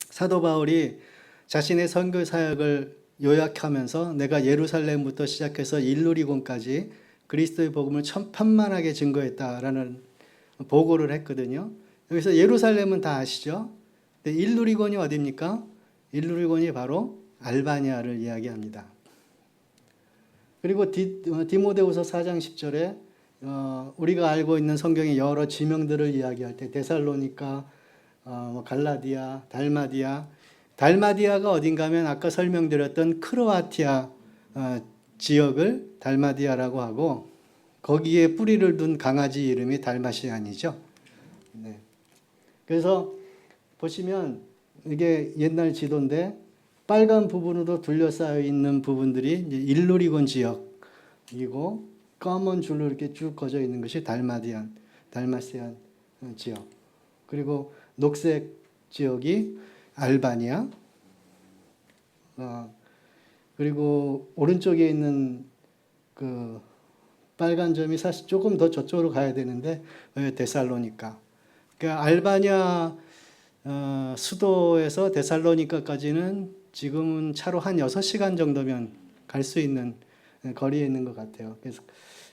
Speaker 2: 사도 바울이 자신의 선교 사역을 요약하면서 내가 예루살렘부터 시작해서 일루리곤까지 그리스도의 복음을 천만하게 증거했다라는 보고를 했거든요. 여기서 예루살렘은 다 아시죠? 근데 일루리곤이 어디입니까? 일루리곤이 바로 알바니아를 이야기합니다. 그리고 디모데후서 4장 10절에 우리가 알고 있는 성경의 여러 지명들을 이야기할 때 데살로니가, 갈라디아, 달마디아가 어딘가 하면 아까 설명드렸던 크로아티아 지역을 달마디아라고 하고 거기에 뿌리를 둔 강아지 이름이 달마시안이죠. 네. 그래서 보시면 이게 옛날 지도인데 빨간 부분으로 둘러싸여 있는 부분들이 이제 일루리곤 지역이고 검은 줄로 이렇게 쭉 꺼져 있는 것이 달마시안 지역. 그리고 녹색 지역이 알바니아. 그리고 오른쪽에 있는 그 빨간 점이 사실 조금 더 저쪽으로 가야 되는데 데살로니카. 그러니까 알바니아 수도에서 데살로니카까지는 지금은 차로 한 6시간 정도면 갈 수 있는 거리에 있는 것 같아요.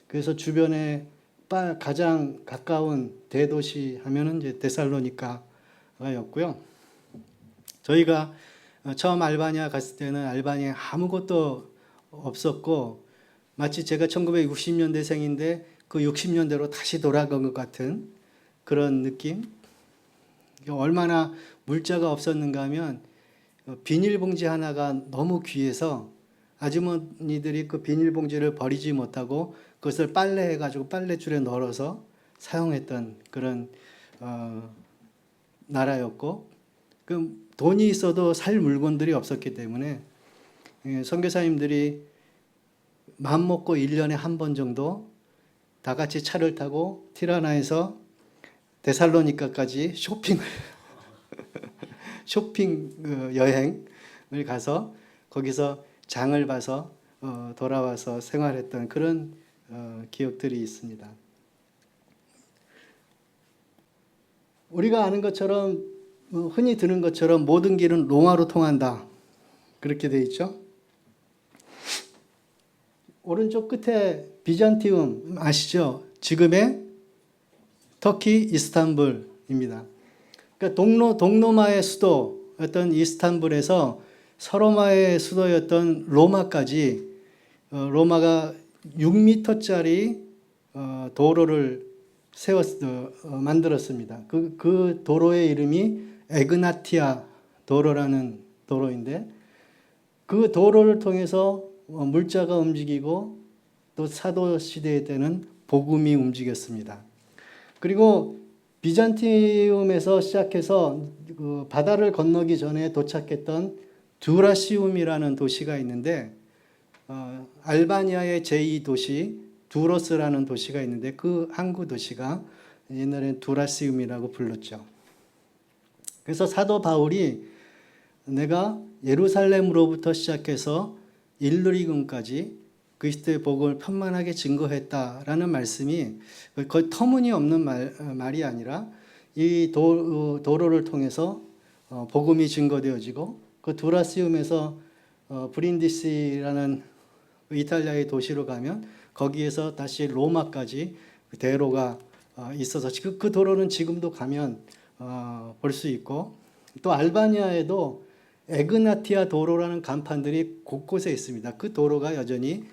Speaker 2: 그래서 주변에 가장 가까운 대도시 하면은 이제 데살로니카였고요. 저희가 처음 알바니아 갔을 때는 알바니아에 아무것도 없었고 마치 제가 1960년대생인데 그 60년대로 다시 돌아간 것 같은 그런 느낌. 얼마나 물자가 없었는가 하면 비닐봉지 하나가 너무 귀해서 아주머니들이 그 비닐봉지를 버리지 못하고 그것을 빨래해가지고 빨래줄에 널어서 사용했던 그런 나라였고 그 돈이 있어도 살 물건들이 없었기 때문에 선교사님들이 맘먹고 1년에 한 번 정도 다 같이 차를 타고 티라나에서 데살로니카까지 쇼핑 여행을 가서 거기서 장을 봐서 돌아와서 생활했던 그런 기억들이 있습니다. 우리가 아는 것처럼 흔히 드는 것처럼 모든 길은 로마로 통한다. 그렇게 돼 있죠. 오른쪽 끝에 비잔티움 아시죠? 지금의 터키 이스탄불입니다. 그러니까 동로마의 수도였던 이스탄불에서 서로마의 수도였던 로마까지 로마가 6m짜리 도로를 만들었습니다. 그 도로의 이름이 에그나티아 도로라는 도로인데 그 도로를 통해서 물자가 움직이고 또 사도 시대 때는 복음이 움직였습니다. 그리고 비잔티움에서 시작해서 그 바다를 건너기 전에 도착했던 두라시움이라는 도시가 있는데 알바니아의 제2도시 두로스라는 도시가 있는데 그 항구 도시가 옛날에 두라시움이라고 불렀죠. 그래서 사도 바울이 내가 예루살렘으로부터 시작해서 일루리군까지 그리스도의 복음을 편만하게 증거했다라는 말씀이 거의 터무니없는 말이 아니라 이 도로를 통해서 복음이 증거되어지고 그 두라시움에서 브린디시라는 이탈리아의 도시로 가면 거기에서 다시 로마까지 그 대로가 있어서 그 도로는 지금도 가면 볼 수 있고, 또 알바니아에도 에그나티아 도로라는 간판들이 곳곳에 있습니다. 그 도로가 여전히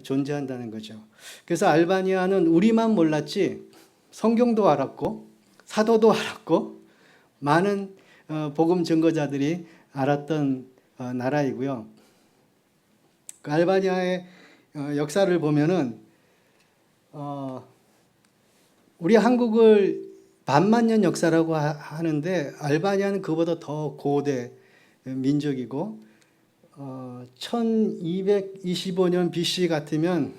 Speaker 2: 존재한다는 거죠. 그래서 알바니아는 우리만 몰랐지 성경도 알았고 사도도 알았고 많은 복음 증거자들이 알았던 나라이고요. 그 알바니아의 역사를 보면은 우리 한국을 반만년 역사라고 하는데 알바니아는 그보다 더 고대 민족이고 1225년 BC 같으면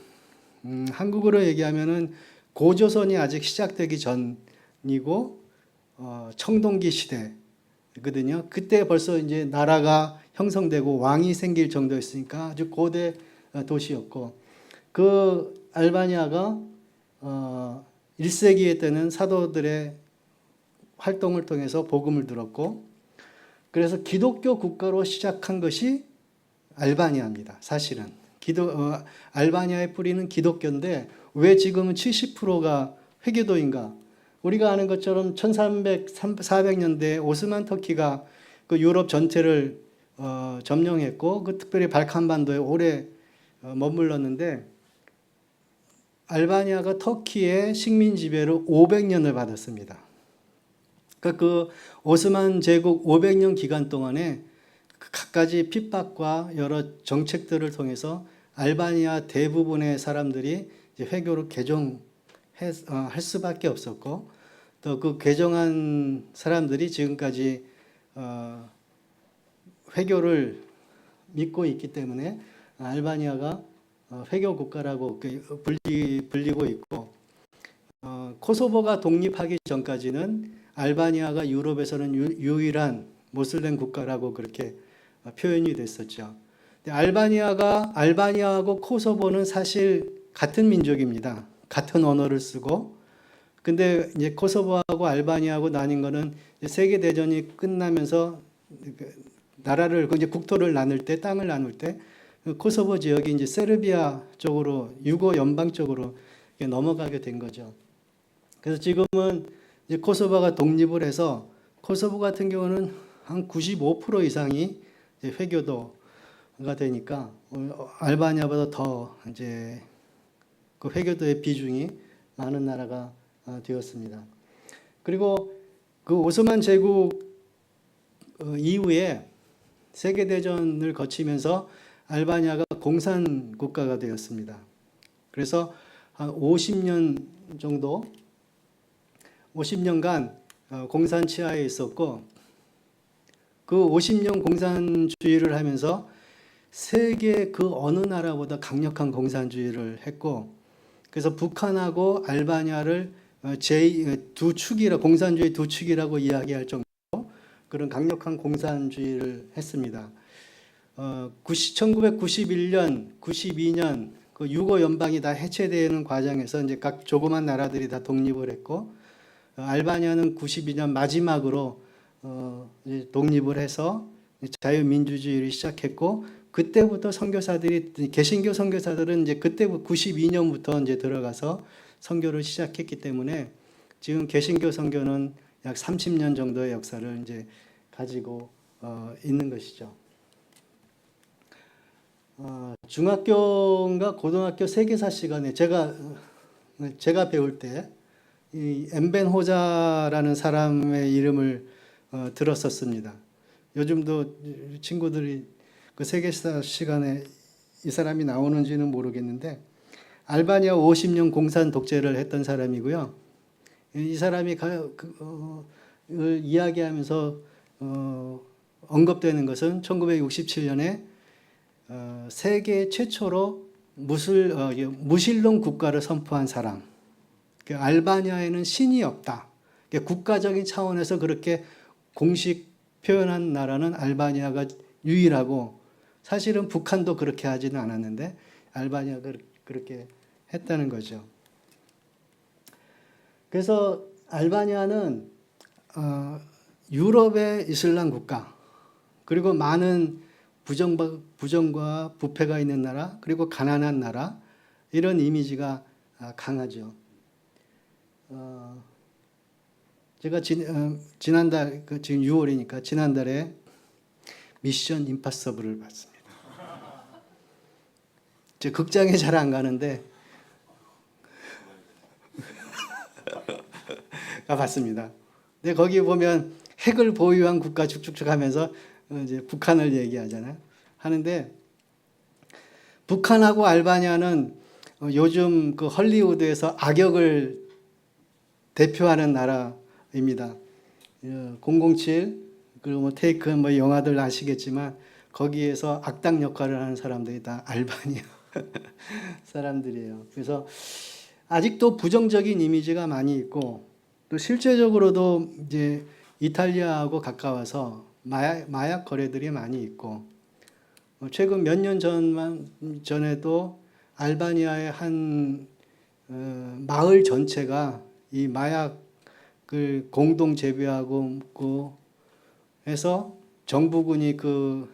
Speaker 2: 한국으로 얘기하면은 고조선이 아직 시작되기 전이고 청동기 시대거든요. 그때 벌써 이제 나라가 형성되고 왕이 생길 정도였으니까 아주 고대 도시였고, 그 알바니아가 1세기에 때는 사도들의 활동을 통해서 복음을 들었고, 그래서 기독교 국가로 시작한 것이 알바니아입니다. 사실은 알바니아의 뿌리는 기독교인데 왜 지금은 70%가 회교도인가? 우리가 아는 것처럼 1300-400년대에 오스만 터키가 그 유럽 전체를 점령했고 그 특별히 발칸반도에 오래 머물렀는데 알바니아가 터키의 식민 지배를 500년을 받았습니다. 그 오스만 제국 500년 기간 동안에 갖가지 핍박과 여러 정책들을 통해서 알바니아 대부분의 사람들이 이제 회교를 개종할 수밖에 없었고, 또 그 개종한 사람들이 지금까지 회교를 믿고 있기 때문에 알바니아가 회교 국가라고 불리고 있고, 코소보가 독립하기 전까지는 알바니아가 유럽에서는 유일한 모슬렘 국가라고 그렇게 표현이 됐었죠. 알바니아하고 코소보는 사실 같은 민족입니다. 같은 언어를 쓰고. 근데 이제 코소보하고 알바니아하고 나뉜 거는 세계 대전이 끝나면서 나라를 이제 국토를 나눌 때, 땅을 나눌 때 코소보 지역이 이제 세르비아 쪽으로, 유고 연방 쪽으로 넘어가게 된 거죠. 그래서 지금은 이제 코소보가 독립을 해서 코소보 같은 경우는 한 95% 이상이 회교도가 되니까 알바니아보다 더 이제 그 회교도의 비중이 많은 나라가 되었습니다. 그리고 그 오스만 제국 이후에 세계 대전을 거치면서 알바니아가 공산 국가가 되었습니다. 그래서 한 50년 정도, 50년간 공산 치하에 있었고, 그 50년 공산주의를 하면서 세계 그 어느 나라보다 강력한 공산주의를 했고, 그래서 북한하고 알바니아를 두 축이라, 공산주의 두 축이라고 이야기할 정도로 그런 강력한 공산주의를 했습니다. 1991년, 92년 그 유고 연방이 다 해체되는 과정에서 이제 각 조그만 나라들이 다 독립을 했고, 알바니아는 92년 마지막으로 이제 독립을 해서 자유민주주의를 시작했고, 그때부터 선교사들이, 개신교 선교사들은 이제 그때부터 92년부터 이제 들어가서 선교를 시작했기 때문에 지금 개신교 선교는 약 30년 정도의 역사를 이제 가지고 있는 것이죠. 중학교인가 고등학교 세계사 시간에 제가 배울 때 이 엠벤 호자라는 사람의 이름을 들었었습니다. 요즘도 친구들이 그 세계사 시간에 이 사람이 나오는지는 모르겠는데, 알바니아 50년 공산 독재를 했던 사람이고요. 이 사람이 이야기하면서 언급되는 것은 1967년에 세계 최초로 무신론 국가를 선포한 사람. 알바니아에는 신이 없다. 국가적인 차원에서 그렇게 공식 표현한 나라는 알바니아가 유일하고, 사실은 북한도 그렇게 하지는 않았는데 알바니아가 그렇게 했다는 거죠. 그래서 알바니아는 유럽의 이슬람 국가, 그리고 많은 부정과 부패가 있는 나라, 그리고 가난한 나라, 이런 이미지가 강하죠. 제가 지난달, 지금 6월이니까 지난달에 미션 임파서블을 봤습니다. 제 극장에 잘 안 가는데 가봤습니다. 근데 거기 보면 핵을 보유한 국가 쭉쭉쭉 하면서 이제 북한을 얘기하잖아요. 하는데 북한하고 알바니아는 요즘 그 헐리우드에서 악역을 대표하는 나라입니다. 007 그리고 뭐 테이크 뭐 영화들 아시겠지만 거기에서 악당 역할을 하는 사람들이 다 알바니아 사람들이에요. 그래서 아직도 부정적인 이미지가 많이 있고 또 실제적으로도 이제 이탈리아하고 가까워서 마약 거래들이 많이 있고 최근 몇 년 전에도 알바니아의 한 마을 전체가 이 마약을 공동 재배하고 해서 정부군이 그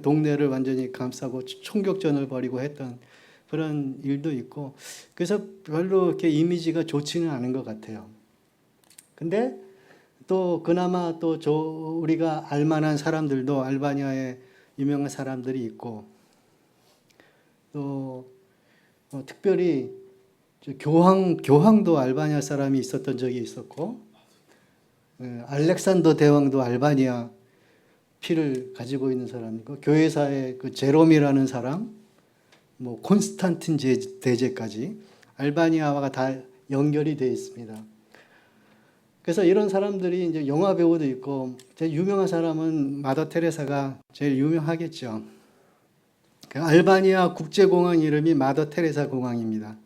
Speaker 2: 동네를 완전히 감싸고 총격전을 벌이고 했던 그런 일도 있고, 그래서 별로 이렇게 이미지가 좋지는 않은 것 같아요. 근데 또 그나마 또 우리가 알만한 사람들도 알바니아에 유명한 사람들이 있고, 또 특별히 교황도 알바니아 사람이 있었던 적이 있었고, 알렉산더 대왕도 알바니아 피를 가지고 있는 사람이고, 교회사의 그 제롬이라는 사람, 뭐 콘스탄틴 대제까지 알바니아와 다 연결이 되어 있습니다. 그래서 이런 사람들이 이제 영화 배우도 있고, 제일 유명한 사람은 마더 테레사가 제일 유명하겠죠. 그 알바니아 국제공항 이름이 마더 테레사 공항입니다.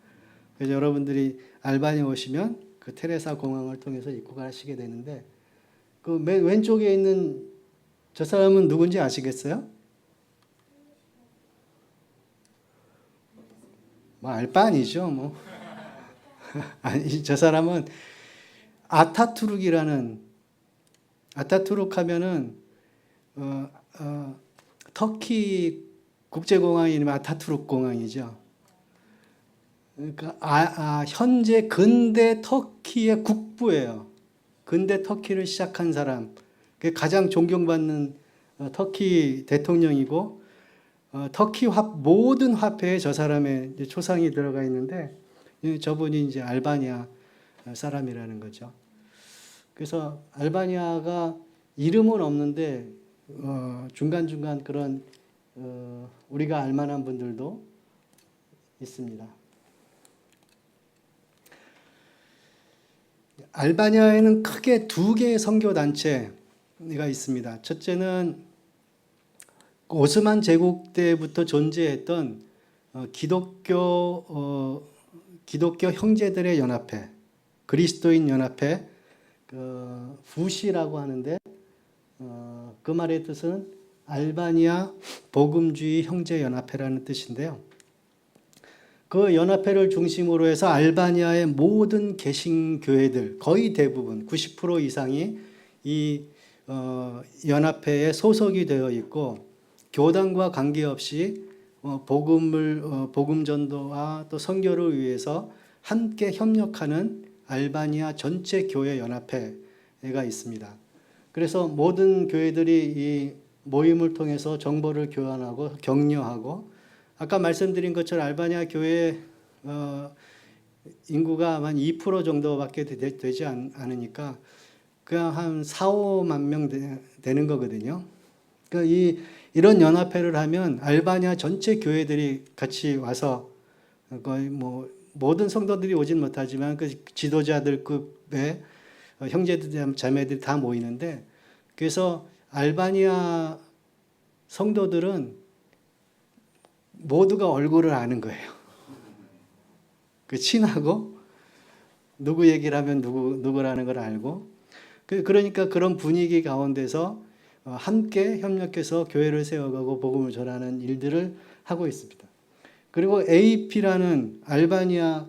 Speaker 2: 그래서 여러분들이 알바니아 오시면 그 테레사 공항을 통해서 입국하시게 되는데, 그 맨 왼쪽에 있는 저 사람은 누군지 아시겠어요? 뭐 알 바 아니죠, 뭐. 아니, 저 사람은 아타투르크라는, 아타투르크 하면은 터키 국제공항이 이름이 아타투르크 공항이죠. 그러니까 현재 근대 터키의 국부예요. 근대 터키를 시작한 사람, 가장 존경받는 터키 대통령이고, 터키 모든 화폐에 저 사람의 초상이 들어가 있는데, 저분이 이제 알바니아 사람이라는 거죠. 그래서 알바니아가 이름은 없는데 중간중간 그런 우리가 알만한 분들도 있습니다. 알바니아에는 크게 두 개의 선교 단체가 있습니다. 첫째는 오스만 제국 때부터 존재했던 기독교 형제들의 연합회, 그리스도인 연합회, 부시라고 하는데 그 말의 뜻은 알바니아 복음주의 형제 연합회라는 뜻인데요. 그 연합회를 중심으로 해서 알바니아의 모든 개신교회들 거의 대부분 90% 이상이 이 연합회에 소속이 되어 있고, 교단과 관계없이 복음 전도와 또 선교를 위해서 함께 협력하는 알바니아 전체 교회 연합회가 있습니다. 그래서 모든 교회들이 이 모임을 통해서 정보를 교환하고 격려하고, 아까 말씀드린 것처럼 알바니아 교회 인구가 한 2% 정도밖에 되지 않으니까 그냥 한 4, 5만 명 되는 거거든요. 그러니까 이런 연합회를 하면 알바니아 전체 교회들이 같이 와서 거의 뭐 모든 성도들이 오진 못하지만 그 지도자들급의 형제들 자매들이 다 모이는데, 그래서 알바니아 성도들은 모두가 얼굴을 아는 거예요. 그 친하고 누구 얘기를 하면 누구라는 걸 알고, 그러니까 그런 분위기 가운데서 함께 협력해서 교회를 세워가고 복음을 전하는 일들을 하고 있습니다. 그리고 AP라는 알바니아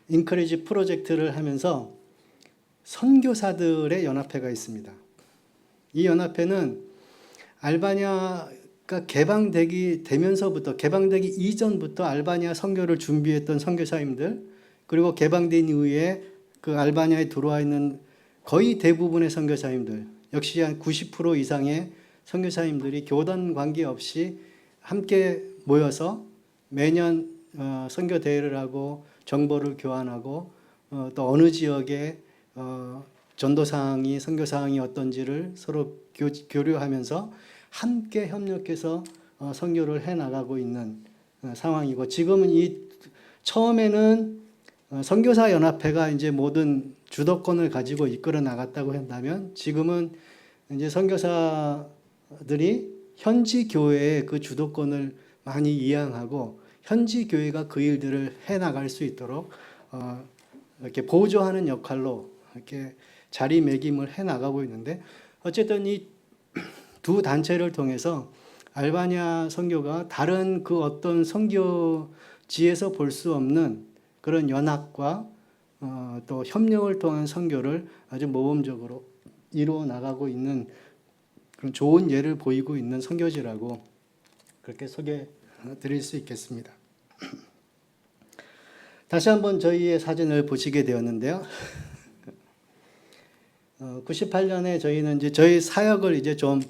Speaker 2: 인커리지 프로젝트를 하면서 선교사들의 연합회가 있습니다. 이 연합회는 알바니아가 개방되기 이전부터 알바니아 선교를 준비했던 선교사님들, 그리고 개방된 이후에 그 알바니아에 들어와 있는 거의 대부분의 선교사님들, 역시 한 90% 이상의 선교사님들이 교단 관계없이 함께 모여서 매년 선교 대회를 하고 정보를 교환하고 또 어느 지역에 전도사항이 선교사항이 어떤지를 서로 교류하면서 함께 협력해서 선교를 해나가고 있는 상황이고, 지금은 처음에는 선교사 연합회가 이제 모든 주도권을 가지고 이끌어 나갔다고 한다면, 지금은 이제 선교사들이 현지 교회의 그 주도권을 많이 이양하고 현지 교회가 그 일들을 해 나갈 수 있도록 이렇게 보조하는 역할로 이렇게 자리매김을 해 나가고 있는데, 어쨌든 이 두 단체를 통해서 알바니아 선교가 다른 그 어떤 선교지에서 볼 수 없는 그런 연합과 또 협력을 통한 선교를 아주 모범적으로 이루어 나가고 있는 그런 좋은 예를 보이고 있는 선교지라고 그렇게 소개해 드릴 수 있겠습니다. 다시 한번 저희의 사진을 보시게 되었는데요. 98년에 저희는 이제 저희 사역을 이제 좀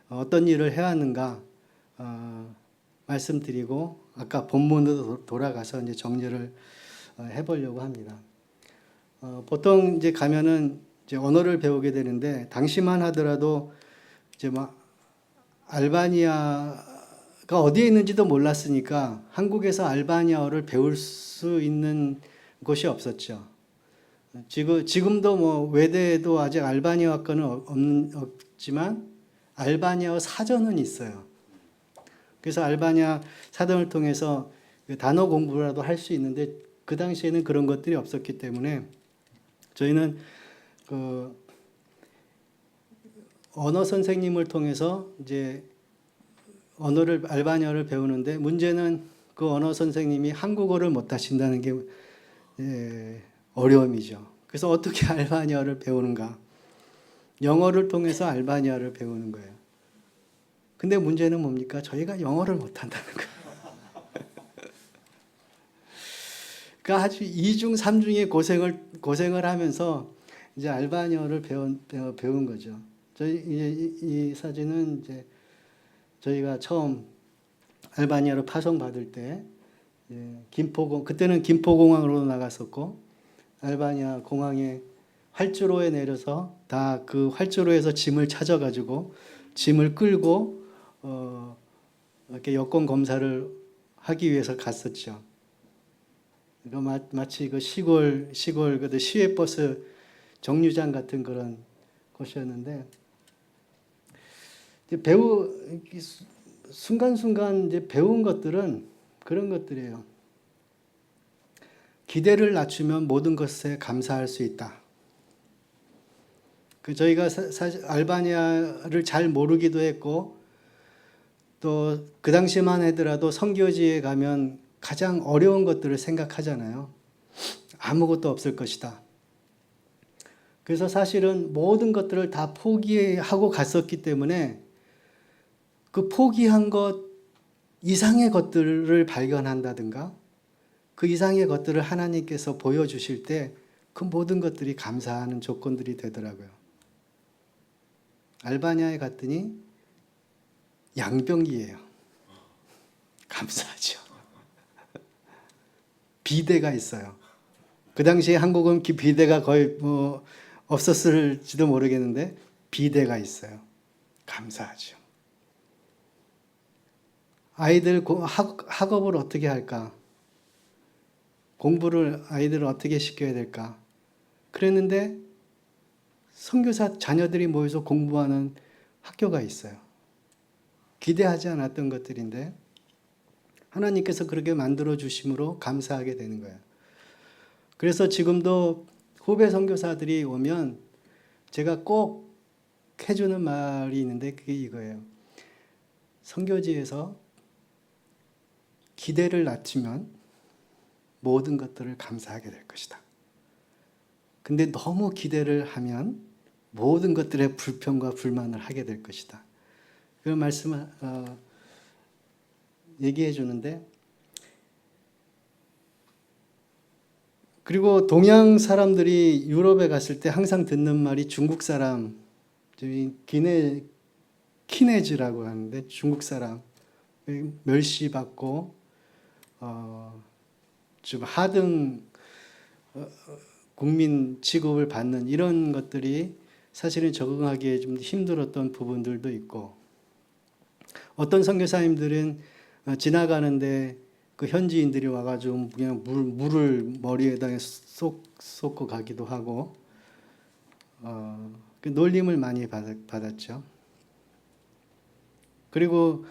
Speaker 2: 어떤 일을 해왔는가 말씀드리고, 아까 본문으로 돌아가서 이제 정리를 해보려고 합니다. 보통 이제 가면은 이제 언어를 배우게 되는데, 당시만 하더라도 이제 막 알바니아가 어디에 있는지도 몰랐으니까 한국에서 알바니아어를 배울 수 있는 곳이 없었죠. 지금도 뭐 외대에도 아직 알바니아 학과는 없지만 알바니아어 사전은 있어요. 그래서 알바니아 사전을 통해서 단어 공부라도 할 수 있는데, 그 당시에는 그런 것들이 없었기 때문에 저희는 그 언어 선생님을 통해서 이제 알바니아를 배우는데, 문제는 그 언어 선생님이 한국어를 못 하신다는 게 어려움이죠. 그래서 어떻게 알바니아를 배우는가? 영어를 통해서 알바니아를 배우는 거예요. 근데 문제는 뭡니까? 저희가 영어를 못 한다는 거예요. 그러니까 아주 이중삼중의 고생을 하면서 이제 알바니아를 배운 거죠. 이 사진은 이제 저희가 처음 알바니아로 파송받을 때 그때는 김포공항으로 나갔었고, 알바니아 공항에 활주로에 내려서 다 그 활주로에서 짐을 찾아가지고 짐을 끌고 이렇게 여권 검사를 하기 위해서 갔었죠. 마치 그 시골 그 시외버스 정류장 같은 그런 곳이었는데, 이제 순간순간 이제 배운 것들은 그런 것들이에요. 기대를 낮추면 모든 것에 감사할 수 있다. 저희가 사실 알바니아를 잘 모르기도 했고, 또 그 당시만 하더라도 선교지에 가면 가장 어려운 것들을 생각하잖아요. 아무것도 없을 것이다. 그래서 사실은 모든 것들을 다 포기하고 갔었기 때문에 그 포기한 것 이상의 것들을 발견한다든가, 그 이상의 것들을 하나님께서 보여주실 때 그 모든 것들이 감사하는 조건들이 되더라고요. 알바니아에 갔더니 양병기예요. 감사하죠. 비대가 있어요. 그 당시에 한국은 비대가 거의 뭐 없었을지도 모르겠는데 비대가 있어요. 감사하죠. 아이들 학업을 어떻게 할까? 공부를 아이들을 어떻게 시켜야 될까? 그랬는데 선교사 자녀들이 모여서 공부하는 학교가 있어요. 기대하지 않았던 것들인데 하나님께서 그렇게 만들어 주심으로 감사하게 되는 거예요. 그래서 지금도 후배 선교사들이 오면 제가 꼭 해주는 말이 있는데 그게 이거예요. 선교지에서 기대를 낮추면 모든 것들을 감사하게 될 것이다. 근데 너무 기대를 하면 모든 것들의 불평과 불만을 하게 될 것이다. 그 말씀을 얘기해 주는데, 그리고 동양 사람들이 유럽에 갔을 때 항상 듣는 말이 중국 사람, 키네즈라고 하는데 중국 사람 멸시받고 좀 하등 국민 취급을 받는 이런 것들이 사실은 적응하기에 좀 힘들었던 부분들도 있고, 어떤 선교사님들은 지나가는데 그 현지인들이 와가지고 그냥 물을 머리에다 쏟고 가기도 하고, 그 놀림을 많이 받았죠. 그리고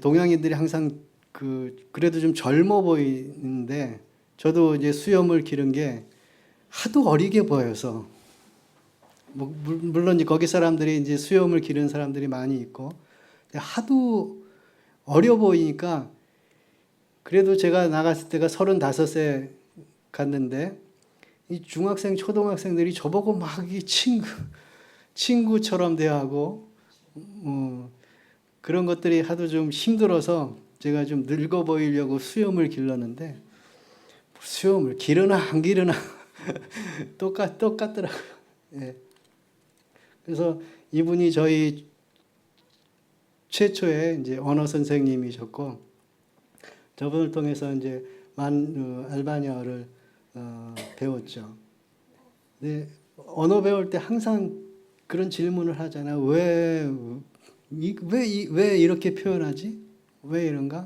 Speaker 2: 동양인들이 항상 그래도 좀 젊어 보이는데, 저도 이제 수염을 기른 게 하도 어리게 보여서, 물론 거기 사람들이 이제 수염을 기른 사람들이 많이 있고, 하도 어려 보이니까, 그래도 제가 나갔을 때가 35세 갔는데, 이 중학생, 초등학생들이 저보고 막 이 친구처럼 대하고, 그런 것들이 하도 좀 힘들어서 제가 좀 늙어 보이려고 수염을 길렀는데, 수염을 기르나 안 기르나 똑같더라고요. 예. 그래서 이분이 저희 최초의 이제 언어 선생님이셨고, 저분을 통해서 이제 알바니아어를 배웠죠. 근데 언어 배울 때 항상 그런 질문을 하잖아요. 왜 이렇게 표현하지? 왜 이런가?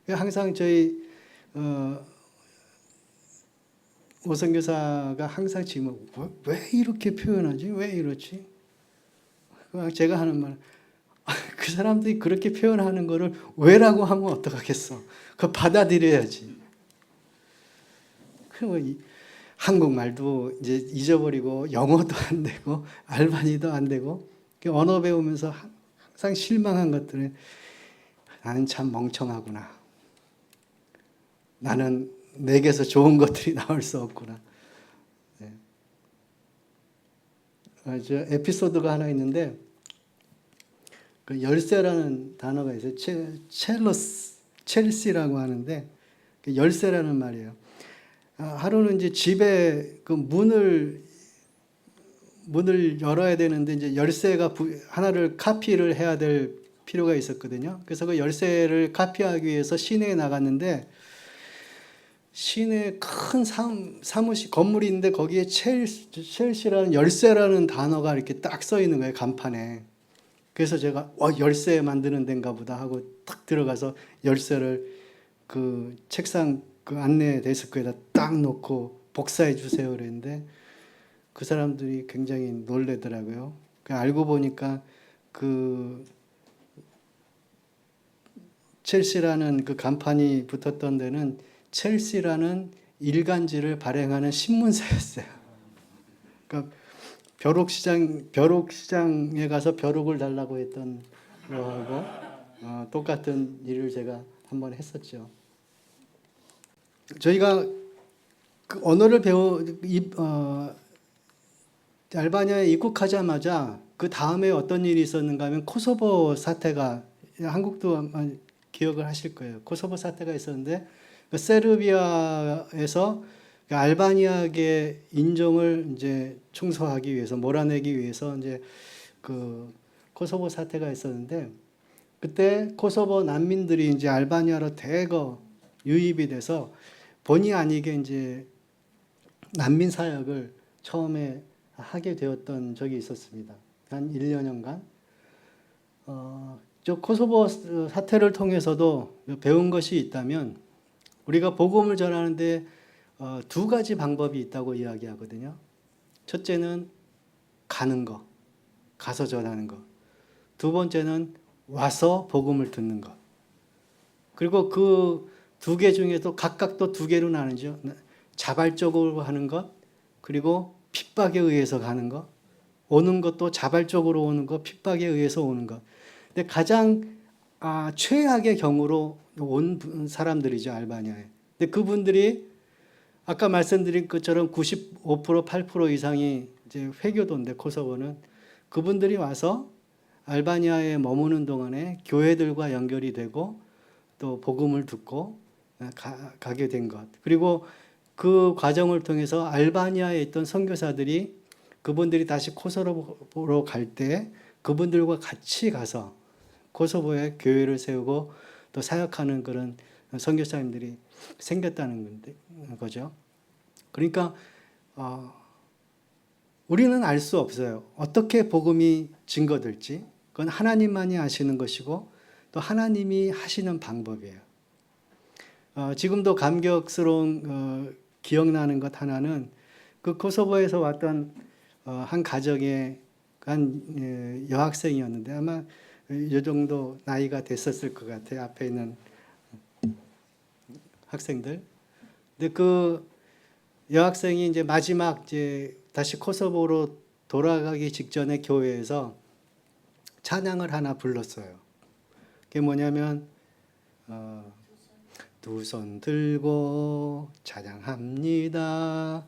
Speaker 2: 항상 저희 오선교사가 항상 질문, 왜 이렇게 표현하지? 왜 이렇지? 제가 하는 말, 그 사람들이 그렇게 표현하는 거를 왜라고 하면 어떡하겠어? 그거 받아들여야지. 그리고 한국말도 이제 잊어버리고, 영어도 안 되고, 알바니도 안 되고, 언어 배우면서 항상 실망한 것들은, 나는 참 멍청하구나. 나는 내게서 좋은 것들이 나올 수 없구나. 네. 저 에피소드가 하나 있는데, 그 열쇠라는 단어가 있어요. 첼시라고 하는데, 그 열쇠라는 말이에요. 하루는 이제 집에 그 문을 열어야 되는데, 이제 열쇠가 하나를 카피를 해야 될 필요가 있었거든요. 그래서 그 열쇠를 카피하기 위해서 시내에 나갔는데, 시내에 큰 사무실 건물이 있는데, 거기에 첼시라는 열쇠라는 단어가 이렇게 딱 써 있는 거예요, 간판에. 그래서 제가 열쇠 만드는 데인가 보다 하고 딱 들어가서 열쇠를 그 책상 그 안내 데스크에다 딱 놓고 복사해 주세요 그랬는데, 그 사람들이 굉장히 놀래더라고요. 알고 보니까 그 첼시라는 그 간판이 붙었던 데는 첼시라는 일간지를 발행하는 신문사였어요. 그러니까 벼룩시장에 가서 벼룩을 달라고 했던 거하고 똑같은 일을 제가 한번 했었죠. 저희가 그 언어를 알바니아에 입국하자마자 그 다음에 어떤 일이 있었는가 하면, 코소보 사태가, 한국도 아마 기억을 하실 거예요. 코소보 사태가 있었는데, 그 세르비아에서 알바니아계 인종을 이제 청소하기 위해서, 몰아내기 위해서 이제 그 코소보 사태가 있었는데, 그때 코소보 난민들이 이제 알바니아로 대거 유입이 돼서 본의 아니게 이제 난민 사역을 처음에 하게 되었던 적이 있었습니다. 한 1년여간. 저 코소보 사태를 통해서도 배운 것이 있다면, 우리가 복음을 전하는데 두 가지 방법이 있다고 이야기하거든요. 첫째는 가는 거, 가서 전하는 거. 두 번째는 와서 복음을 듣는 것. 그리고 그 두 개 중에도 각각 또 두 개로 나누죠. 자발적으로 하는 것, 그리고 핍박에 의해서 가는 것, 오는 것도 자발적으로 오는 것, 핍박에 의해서 오는 것. 근데 가장 최악의 경우로 온 사람들이죠, 알바니아에. 근데 그분들이 아까 말씀드린 것처럼 95% 8% 이상이 이제 회교도인데 코소보는 그분들이 와서 알바니아에 머무는 동안에 교회들과 연결이 되고 또 복음을 듣고 가게 된 것. 그리고 그 과정을 통해서 알바니아에 있던 선교사들이 그분들이 다시 코소보로 갈 때 그분들과 같이 가서 코소보에 교회를 세우고 또 사역하는 그런 선교사님들이 생겼다는 거죠. 그러니까 우리는 알 수 없어요. 어떻게 복음이 증거될지. 그건 하나님만이 아시는 것이고 또 하나님이 하시는 방법이에요. 지금도 감격스러운 기억나는 것 하나는 그 코소보에서 왔던 한 가정의 한 여학생이었는데 아마 이 정도 나이가 됐었을 것 같아요. 앞에 있는 학생들. 근데 그 여학생이 이제 마지막 이제 다시 코소보로 돌아가기 직전에 교회에서 찬양을 하나 불렀어요. 그게 뭐냐면 두 손 들고 찬양합니다.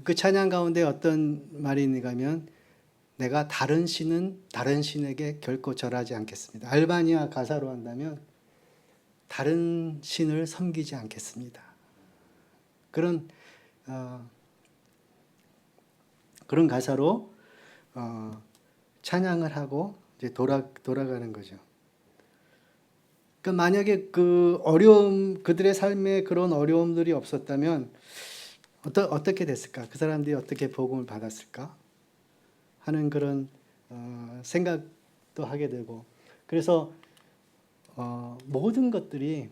Speaker 2: 그 찬양 가운데 어떤 말이 있는가면 내가 다른 신은 다른 신에게 결코 절하지 않겠습니다. 알바니아 가사로 한다면 다른 신을 섬기지 않겠습니다. 그런 가사로 찬양을 하고 이제 돌아가는 거죠. 그러니까 만약에 그 어려움, 그들의 삶에 그런 어려움들이 없었다면 어떻게 됐을까? 그 사람들이 어떻게 복음을 받았을까? 하는 그런 생각도 하게 되고, 그래서 모든 것들이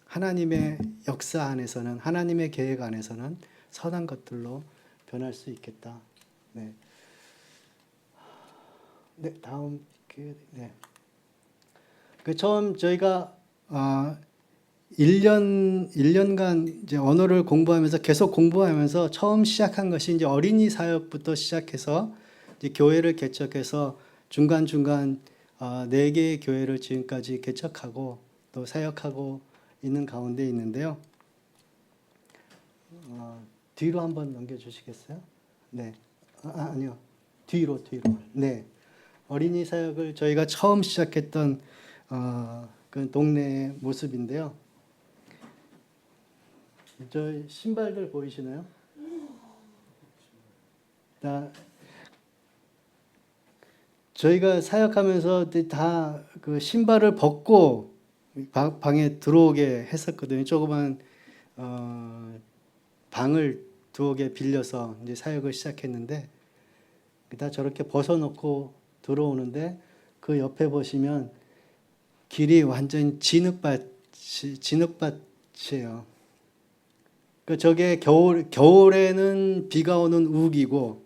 Speaker 2: 하나님의 역사 안에서는, 하나님의 계획 안에서는 선한 것들로 변할 수 있겠다. 네. 네, 다음 기회. 네. 그 처음 저희가 1년간 이제 언어를 공부하면서 계속 공부하면서 처음 시작한 것이 이제 어린이 사역부터 시작해서 이제 교회를 개척해서 중간중간 4개의 교회를 지금까지 개척하고 또 사역하고 있는 가운데 있는데요. 뒤로 한번 넘겨주시겠어요? 네. 아니요. 뒤로. 네. 어린이 사역을 저희가 처음 시작했던 그 동네의 모습인데요. 저 신발들 보이시나요? 저희가 사역하면서 다 그 신발을 벗고 방에 들어오게 했었거든요. 조그만 방을 두어 개 빌려서 이제 사역을 시작했는데 다 저렇게 벗어놓고 들어오는데 그 옆에 보시면 길이 완전 진흙밭이에요. 그 저게 겨울에는 비가 오는 우기고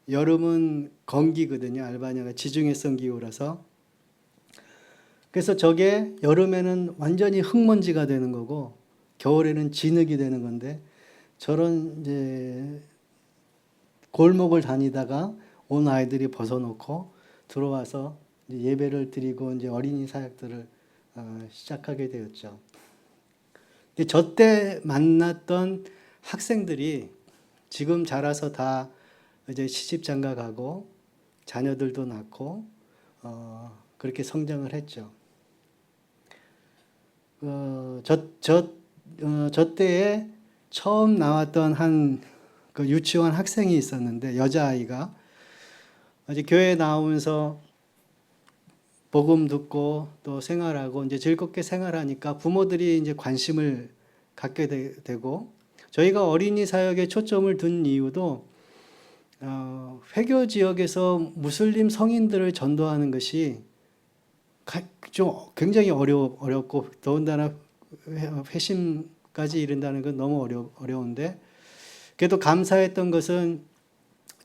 Speaker 2: 여름은 건기거든요. 알바니아가 지중해성 기후라서. 그래서 저게 여름에는 완전히 흙먼지가 되는 거고 겨울에는 진흙이 되는 건데 저런 이제 골목을 다니다가 온 아이들이 벗어놓고 들어와서 이제 예배를 드리고 이제 어린이 사역들을 시작하게 되었죠. 저 때 만났던 학생들이 지금 자라서 다 이제 시집장가 가고 자녀들도 낳고 그렇게 성장을 했죠. 저 때에 처음 나왔던 한 그 유치원 학생이 있었는데 여자아이가 이제 교회에 나오면서 복음 듣고 또 생활하고 이제 즐겁게 생활하니까 부모들이 이제 관심을 갖게 되고 저희가 어린이 사역에 초점을 둔 이유도 회교 지역에서 무슬림 성인들을 전도하는 것이 좀 굉장히 어렵고 더군다나 회심까지 이른다는 건 너무 어려운데 그래도 감사했던 것은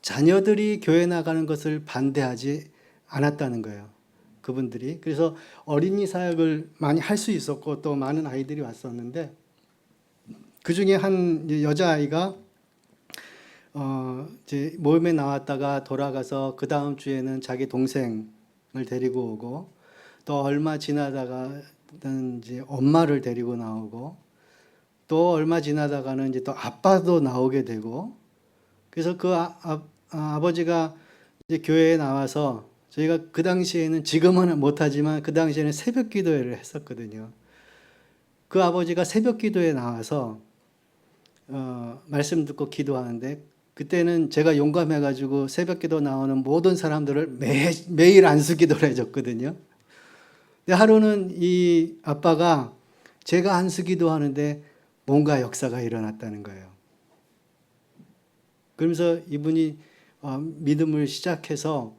Speaker 2: 자녀들이 교회 나가는 것을 반대하지 않았다는 거예요. 그분들이. 그래서 어린이 사역을 많이 할 수 있었고 또 많은 아이들이 왔었는데 그 중에 한 여자아이가 이제 모임에 나왔다가 돌아가서 그 다음 주에는 자기 동생을 데리고 오고 또 얼마 지나다가 이제 엄마를 데리고 나오고 또 얼마 지나다가는 이제 또 아빠도 나오게 되고 그래서 그 아버지가 이제 교회에 나와서 저희가 그 당시에는 지금은 못하지만 그 당시에는 새벽 기도회를 했었거든요. 그 아버지가 새벽 기도에 나와서 말씀 듣고 기도하는데 그때는 제가 용감해가지고 새벽 기도 나오는 모든 사람들을 매일 안수 기도를 해줬거든요. 근데 하루는 이 아빠가 제가 안수 기도하는데 뭔가 역사가 일어났다는 거예요. 그러면서 이분이 믿음을 시작해서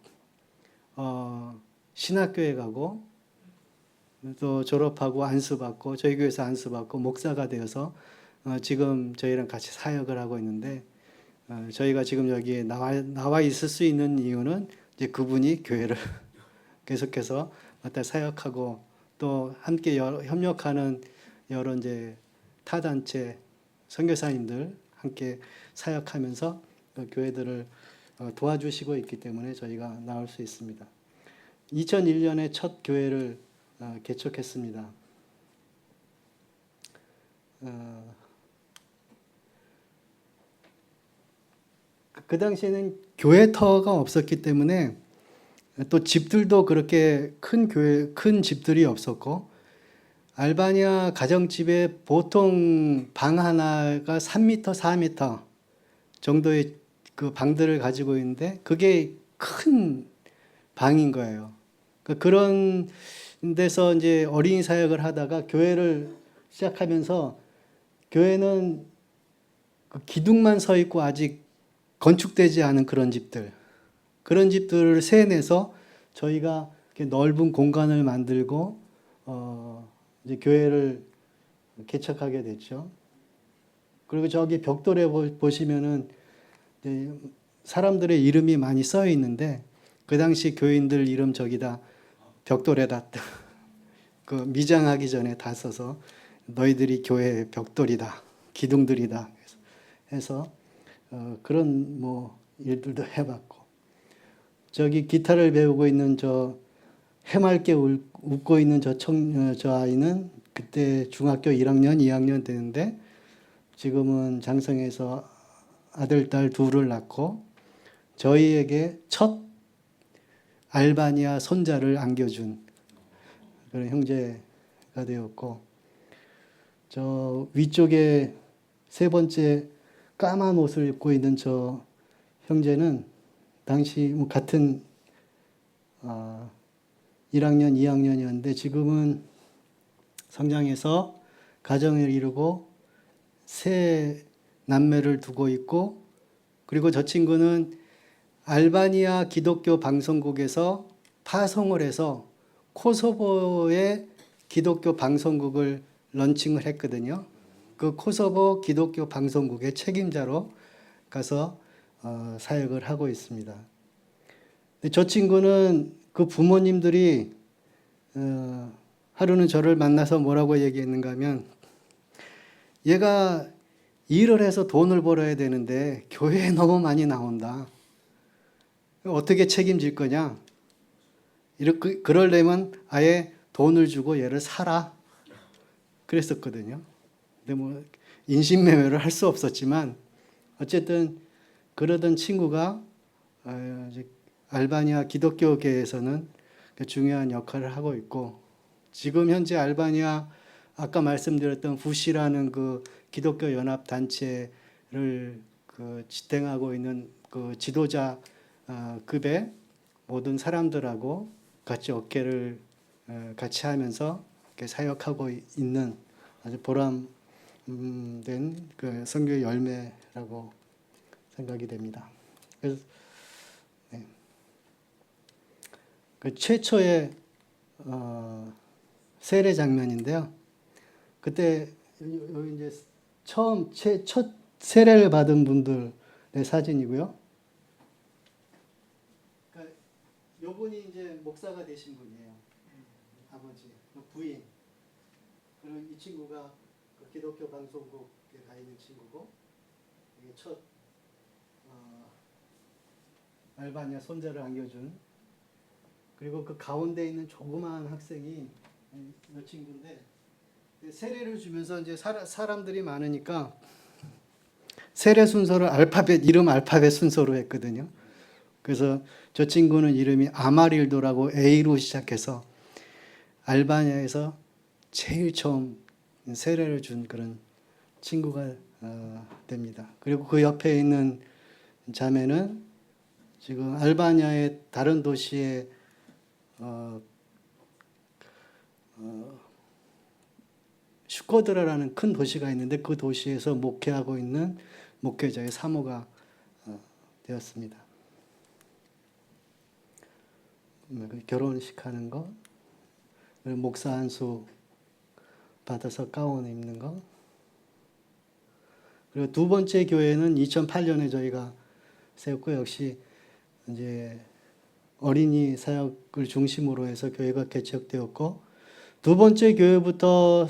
Speaker 2: 신학교에 가고 또 졸업하고 안수받고 저희 교회에서 안수받고 목사가 되어서 지금 저희랑 같이 사역을 하고 있는데 저희가 지금 여기에 나와 있을 수 있는 이유는 이제 그분이 교회를 계속해서 맡아 사역하고 또 함께 협력하는 여러 이제 타단체 선교사님들 함께 사역하면서 교회들을 도와주시고 있기 때문에 저희가 나올 수 있습니다. 2001년에 첫 교회를 개척했습니다. 그 당시에는 교회터가 없었기 때문에 또 집들도 그렇게 큰 집들이 없었고 알바니아 가정집에 보통 방 하나가 3m, 4m 정도의 그 방들을 가지고 있는데 그게 큰 방인 거예요. 그런 데서 이제 어린이 사역을 하다가 교회를 시작하면서 교회는 그 기둥만 서 있고 아직 건축되지 않은 그런 집들을 세내서 저희가 이렇게 넓은 공간을 만들고 이제 교회를 개척하게 됐죠. 그리고 저기 벽돌에 보시면은 사람들의 이름이 많이 써 있는데 그 당시 교인들 이름 저기다 벽돌에다 그 미장하기 전에 다 써서 너희들이 교회의 벽돌이다, 기둥들이다 해서 그런 뭐 일들도 해봤고 저기 기타를 배우고 있는 저 해맑게 웃고 있는 저 아이는 그때 중학교 1학년, 2학년 되는데 지금은 장성에서 아들, 딸 둘을 낳고 저희에게 첫 알바니아 손자를 안겨준 그런 형제가 되었고 저 위쪽에 세 번째 까만 옷을 입고 있는 저 형제는 당시 뭐 같은 1학년, 2학년이었는데 지금은 성장해서 가정을 이루고 세 남매를 두고 있고 그리고 저 친구는 알바니아 기독교 방송국에서 파송을 해서 코소보의 기독교 방송국을 런칭을 했거든요. 그 코소보 기독교 방송국의 책임자로 가서 사역을 하고 있습니다. 저 친구는 그 부모님들이 하루는 저를 만나서 뭐라고 얘기했는가 하면 얘가 일을 해서 돈을 벌어야 되는데 교회에 너무 많이 나온다. 어떻게 책임질 거냐? 이렇게 그러려면 아예 돈을 주고 얘를 사라. 그랬었거든요. 근데 뭐 인신매매를 할 수 없었지만 어쨌든 그러던 친구가 알바니아 기독교계에서는 중요한 역할을 하고 있고 지금 현재 알바니아 아까 말씀드렸던 후시라는 그 기독교 연합 단체를 그 지탱하고 있는 그 지도자 급의 모든 사람들하고 같이 어깨를 같이 하면서 이렇게 사역하고 있는 아주 보람된 그 선교의 열매라고 생각이 됩니다. 그래서 그 최초의 세례 장면인데요. 그때 여기 이제 첫 세례를 받은 분들의 사진이고요. 그러니까 요분이 이제 목사가 되신 분이에요. 아버지, 부인. 그리고 이 친구가 그 기독교 방송국에 가 있는 친구고 이게 첫 알바니아 손자를 안겨준, 그리고 그 가운데 있는 조그마한 학생이 이 친구인데, 세례를 주면서 이제 사람들이 많으니까 세례 순서를 이름 알파벳 순서로 했거든요. 그래서 저 친구는 이름이 아마릴도라고 A로 시작해서 알바니아에서 제일 처음 세례를 준 그런 친구가 됩니다. 그리고 그 옆에 있는 자매는 지금 알바니아의 다른 도시에 슈코드라라는 큰 도시가 있는데 그 도시에서 목회하고 있는 목회자의 사모가 되었습니다. 결혼식 하는 거, 목사 안수 받아서 가운 입는 거. 그리고 두 번째 교회는 2008년에 저희가 세웠고, 역시 이제 어린이 사역을 중심으로 해서 교회가 개척되었고, 두 번째 교회부터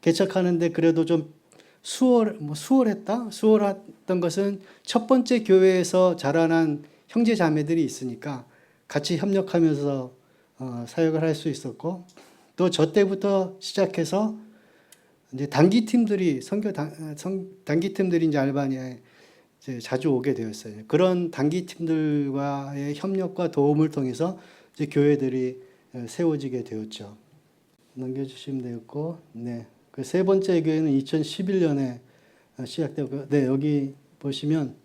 Speaker 2: 개척하는데 그래도 좀 수월했다? 수월했던 것은 첫 번째 교회에서 자라난 형제 자매들이 있으니까 같이 협력하면서 사역을 할 수 있었고, 또 저 때부터 시작해서 이제 단기팀들이 단기팀들이 이제 알바니아에 이제 자주 오게 되었어요. 그런 단기팀들과의 협력과 도움을 통해서 이제 교회들이 세워지게 되었죠. 넘겨주시면 되었고, 네. 그 세 번째 교회는 2011년에 시작되었고요. 네, 여기 보시면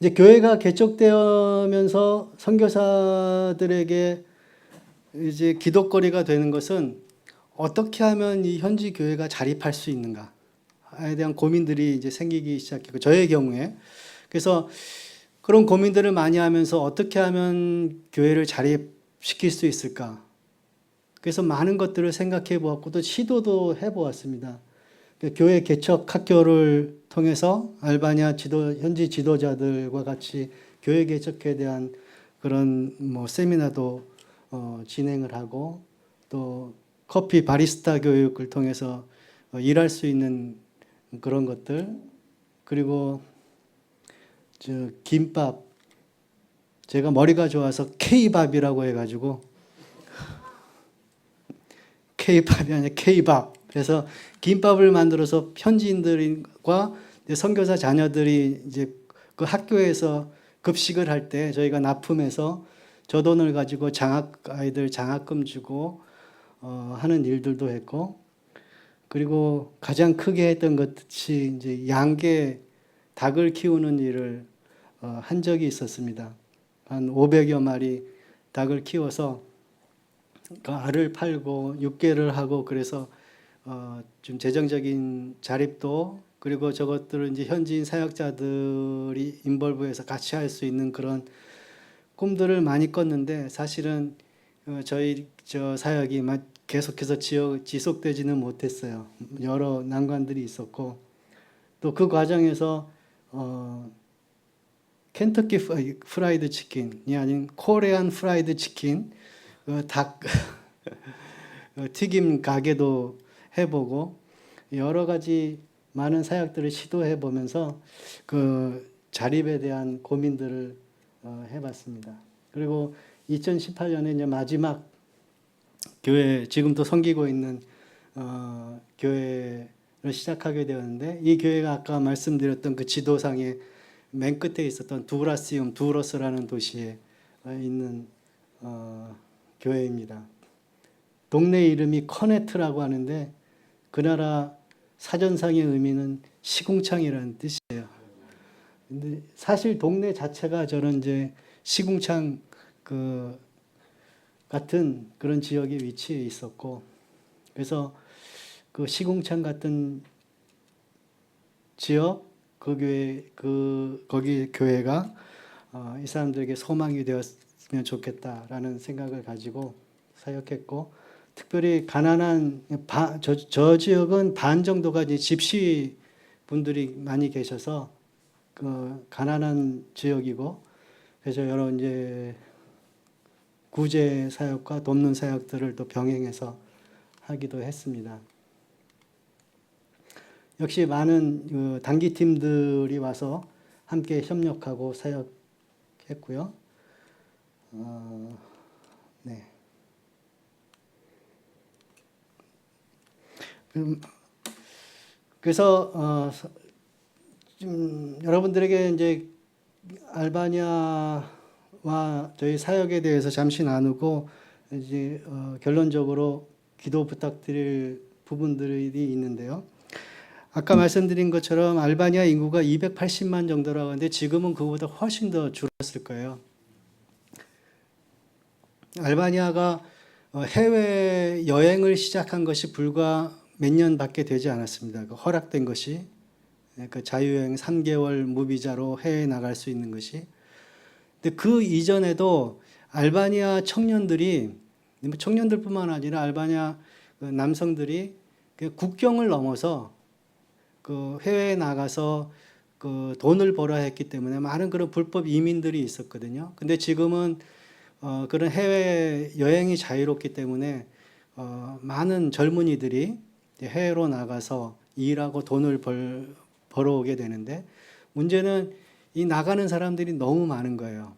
Speaker 2: 이제 교회가 개척되면서 선교사들에게 이제 기독거리가 되는 것은 어떻게 하면 이 현지 교회가 자립할 수 있는가에 대한 고민들이 이제 생기기 시작했고, 저의 경우에 그래서 그런 고민들을 많이 하면서 어떻게 하면 교회를 자립시킬 수 있을까? 그래서 많은 것들을 생각해 보았고 또 시도도 해 보았습니다. 교회 개척 학교를 통해서 알바니아 현지 지도자들과 같이 교회 개척에 대한 그런 세미나도 진행을 하고, 또 커피 바리스타 교육을 통해서 일할 수 있는 그런 것들, 그리고 김밥, 제가 머리가 좋아서 K밥이라고 해가지고 K밥이 아니라 K밥. 그래서 김밥을 만들어서 현지인들과 선교사 자녀들이 이제 그 학교에서 급식을 할 때 저희가 납품해서 저 돈을 가지고 아이들 장학금 주고 하는 일들도 했고, 그리고 가장 크게 했던 것이 이제 닭을 키우는 일을 한 적이 있었습니다. 한 500여 마리 닭을 키워서 그 알을 팔고 육개를 하고, 그래서 좀 재정적인 자립도, 그리고 저것들을 이제 현지인 사역자들이 인벌브해서 같이 할 수 있는 그런 꿈들을 많이 꿨는데, 사실은 저 사역이 계속해서 지속되지는 못했어요. 여러 난관들이 있었고, 또 그 과정에서 켄터키 프라이드 치킨이 아닌 코리안 프라이드 치킨, 닭 튀김 가게도 해보고 여러 가지 많은 사역들을 시도해 보면서 그 자립에 대한 고민들을 해봤습니다. 그리고 2018년에 이제 마지막 교회, 지금도 섬기고 있는 교회를 시작하게 되었는데, 이 교회가 아까 말씀드렸던 그 지도상에 맨 끝에 있었던 두러스라는 도시에 있는 교회입니다. 동네 이름이 커네트라고 하는데 그 나라 사전상의 의미는 시궁창이라는 뜻이에요. 근데 사실 동네 자체가 저는 이제 시궁창 같은 그런 지역에 위치해 있었고, 그래서 그 시궁창 같은 지역, 거기 교회가 이 사람들에게 소망이 되었으면 좋겠다라는 생각을 가지고 사역했고, 특별히 가난한 저 지역은 반 정도가 이제 집시 분들이 많이 계셔서 그 가난한 지역이고, 그래서 여러 이제 구제 사역과 돕는 사역들을 또 병행해서 하기도 했습니다. 역시 많은 단기 팀들이 와서 함께 협력하고 사역했고요. 네. 그래서 좀 여러분들에게 이제 알바니아와 저희 사역에 대해서 잠시 나누고 이제 결론적으로 기도 부탁드릴 부분들이 있는데요. 아까 말씀드린 것처럼 알바니아 인구가 280만 정도라고 하는데 지금은 그보다 훨씬 더 줄었을 거예요. 알바니아가 해외 여행을 시작한 것이 불과 몇 년밖에 되지 않았습니다. 그 허락된 것이 그 자유여행 3개월 무비자로 해외에 나갈 수 있는 것이. 근데 그 이전에도 알바니아 청년들이 청년들뿐만 아니라 알바니아 남성들이 국경을 넘어서 그 해외에 나가서 그 돈을 벌어야 했기 때문에 많은 그런 불법 이민들이 있었거든요. 근데 지금은 그런 해외 여행이 자유롭기 때문에 많은 젊은이들이 해외로 나가서 일하고 돈을 벌어오게 되는데 문제는 이 나가는 사람들이 너무 많은 거예요.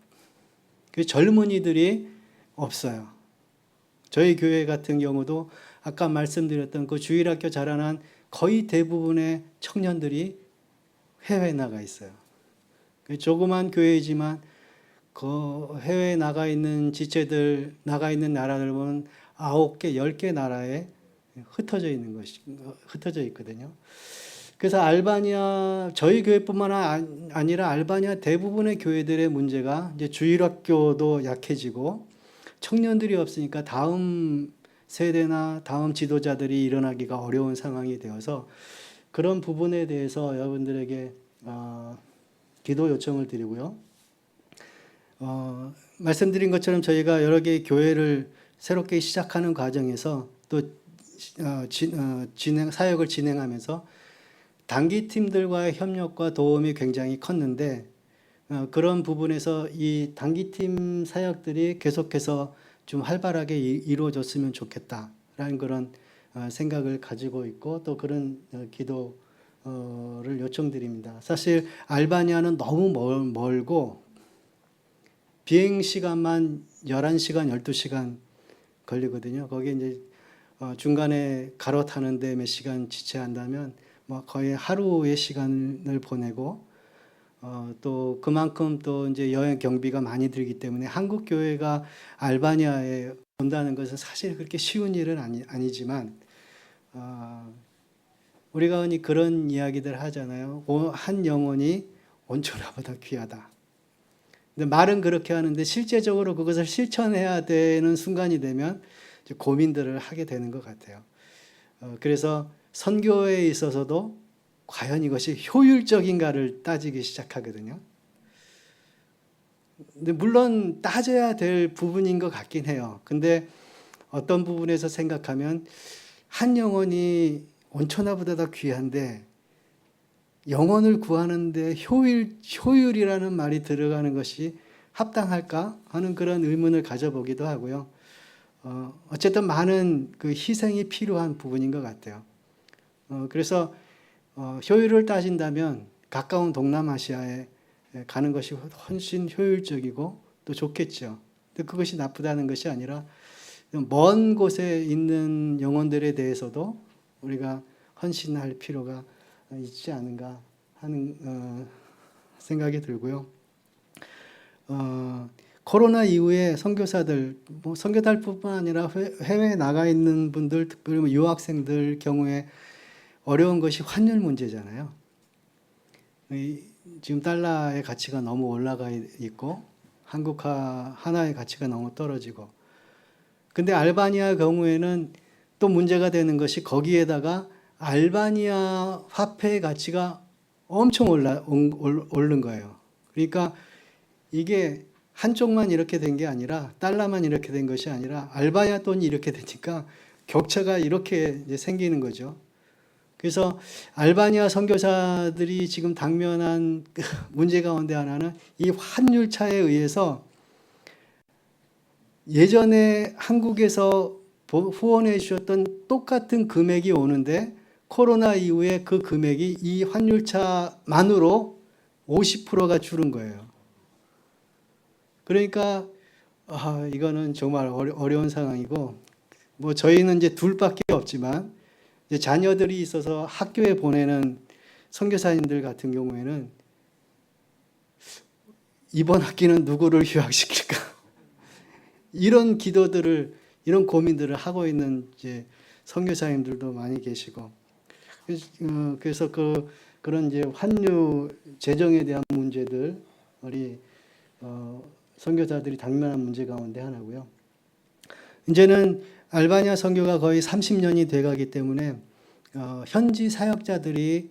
Speaker 2: 그 젊은이들이 없어요. 저희 교회 같은 경우도 아까 말씀드렸던 그 주일학교 자라난 거의 대부분의 청년들이 해외에 나가 있어요. 조그만 교회이지만 그 해외에 나가 있는 지체들, 나가 있는 나라들 보면 9개, 10개 나라에 흩어져 있거든요. 그래서 알바니아, 저희 교회뿐만 아니라 알바니아 대부분의 교회들의 문제가 이제 주일학교도 약해지고 청년들이 없으니까 다음 세대나 다음 지도자들이 일어나기가 어려운 상황이 되어서 그런 부분에 대해서 여러분들에게 기도 요청을 드리고요. 말씀드린 것처럼 저희가 여러 개의 교회를 새롭게 시작하는 과정에서 또 사역을 진행하면서 단기 팀들과의 협력과 도움이 굉장히 컸는데 그런 부분에서 이 단기 팀 사역들이 계속해서 좀 활발하게 이루어졌으면 좋겠다라는 그런 생각을 가지고 있고 또 그런 기도를 요청드립니다. 사실 알바니아는 너무 멀고 비행 시간만 11시간, 12시간 걸리거든요. 거기에 이제 중간에 갈아타는데 몇 시간 지체한다면 뭐 거의 하루의 시간을 보내고 또 그만큼 또 이제 여행 경비가 많이 들기 때문에 한국 교회가 알바니아에 온다는 것은 사실 그렇게 쉬운 일은 아니지만 우리가 흔히 그런 이야기들 하잖아요. 한 영혼이 온천하보다 귀하다. 근데 말은 그렇게 하는데 실제적으로 그것을 실천해야 되는 순간이 되면 이제 고민들을 하게 되는 것 같아요. 그래서 선교에 있어서도 과연 이것이 효율적인가를 따지기 시작하거든요. 근데 물론 따져야 될 부분인 것 같긴 해요. 근데 어떤 부분에서 생각하면 한 영혼이 온천하보다 더 귀한데 영혼을 구하는데 효율이라는 말이 들어가는 것이 합당할까 하는 그런 의문을 가져보기도 하고요. 어쨌든 많은 그 희생이 필요한 부분인 것 같아요. 그래서 효율을 따진다면 가까운 동남아시아에 가는 것이 훨씬 효율적이고 또 좋겠죠. 근데 그것이 나쁘다는 것이 아니라 먼 곳에 있는 영혼들에 대해서도 우리가 헌신할 필요가 있지 않은가 하는 생각이 들고요. 코로나 이후에 선교사들, 뭐 선교달뿐만 아니라 해외에 나가 있는 분들, 특별히 뭐 유학생들 경우에 어려운 것이 환율 문제잖아요. 지금 달러의 가치가 너무 올라가 있고 한국화 하나의 가치가 너무 떨어지고. 근데 알바니아 경우에는 또 문제가 되는 것이 거기에다가 알바니아 화폐의 가치가 엄청 오른 거예요. 그러니까 이게 한쪽만 이렇게 된 게 아니라 달러만 이렇게 된 것이 아니라 알바니아 돈이 이렇게 되니까 격차가 이렇게 이제 생기는 거죠. 그래서 알바니아 선교사들이 지금 당면한 문제 가운데 하나는 이 환율 차에 의해서 예전에 한국에서 후원해 주셨던 똑같은 금액이 오는데 코로나 이후에 그 금액이 이 환율차만으로 50%가 줄은 거예요. 그러니까 이거는 정말 어려운 상황이고, 뭐 저희는 이제 둘밖에 없지만 이제 자녀들이 있어서 학교에 보내는 선교사님들 같은 경우에는 이번 학기는 누구를 휴학시킬까? 이런 기도들을, 이런 고민들을 하고 있는 이제 선교사님들도 많이 계시고, 그래서 그런 이제 환류 재정에 대한 문제들이 선교사들이 당면한 문제 가운데 하나고요. 이제는 알바니아 선교가 거의 30년이 돼가기 때문에 현지 사역자들이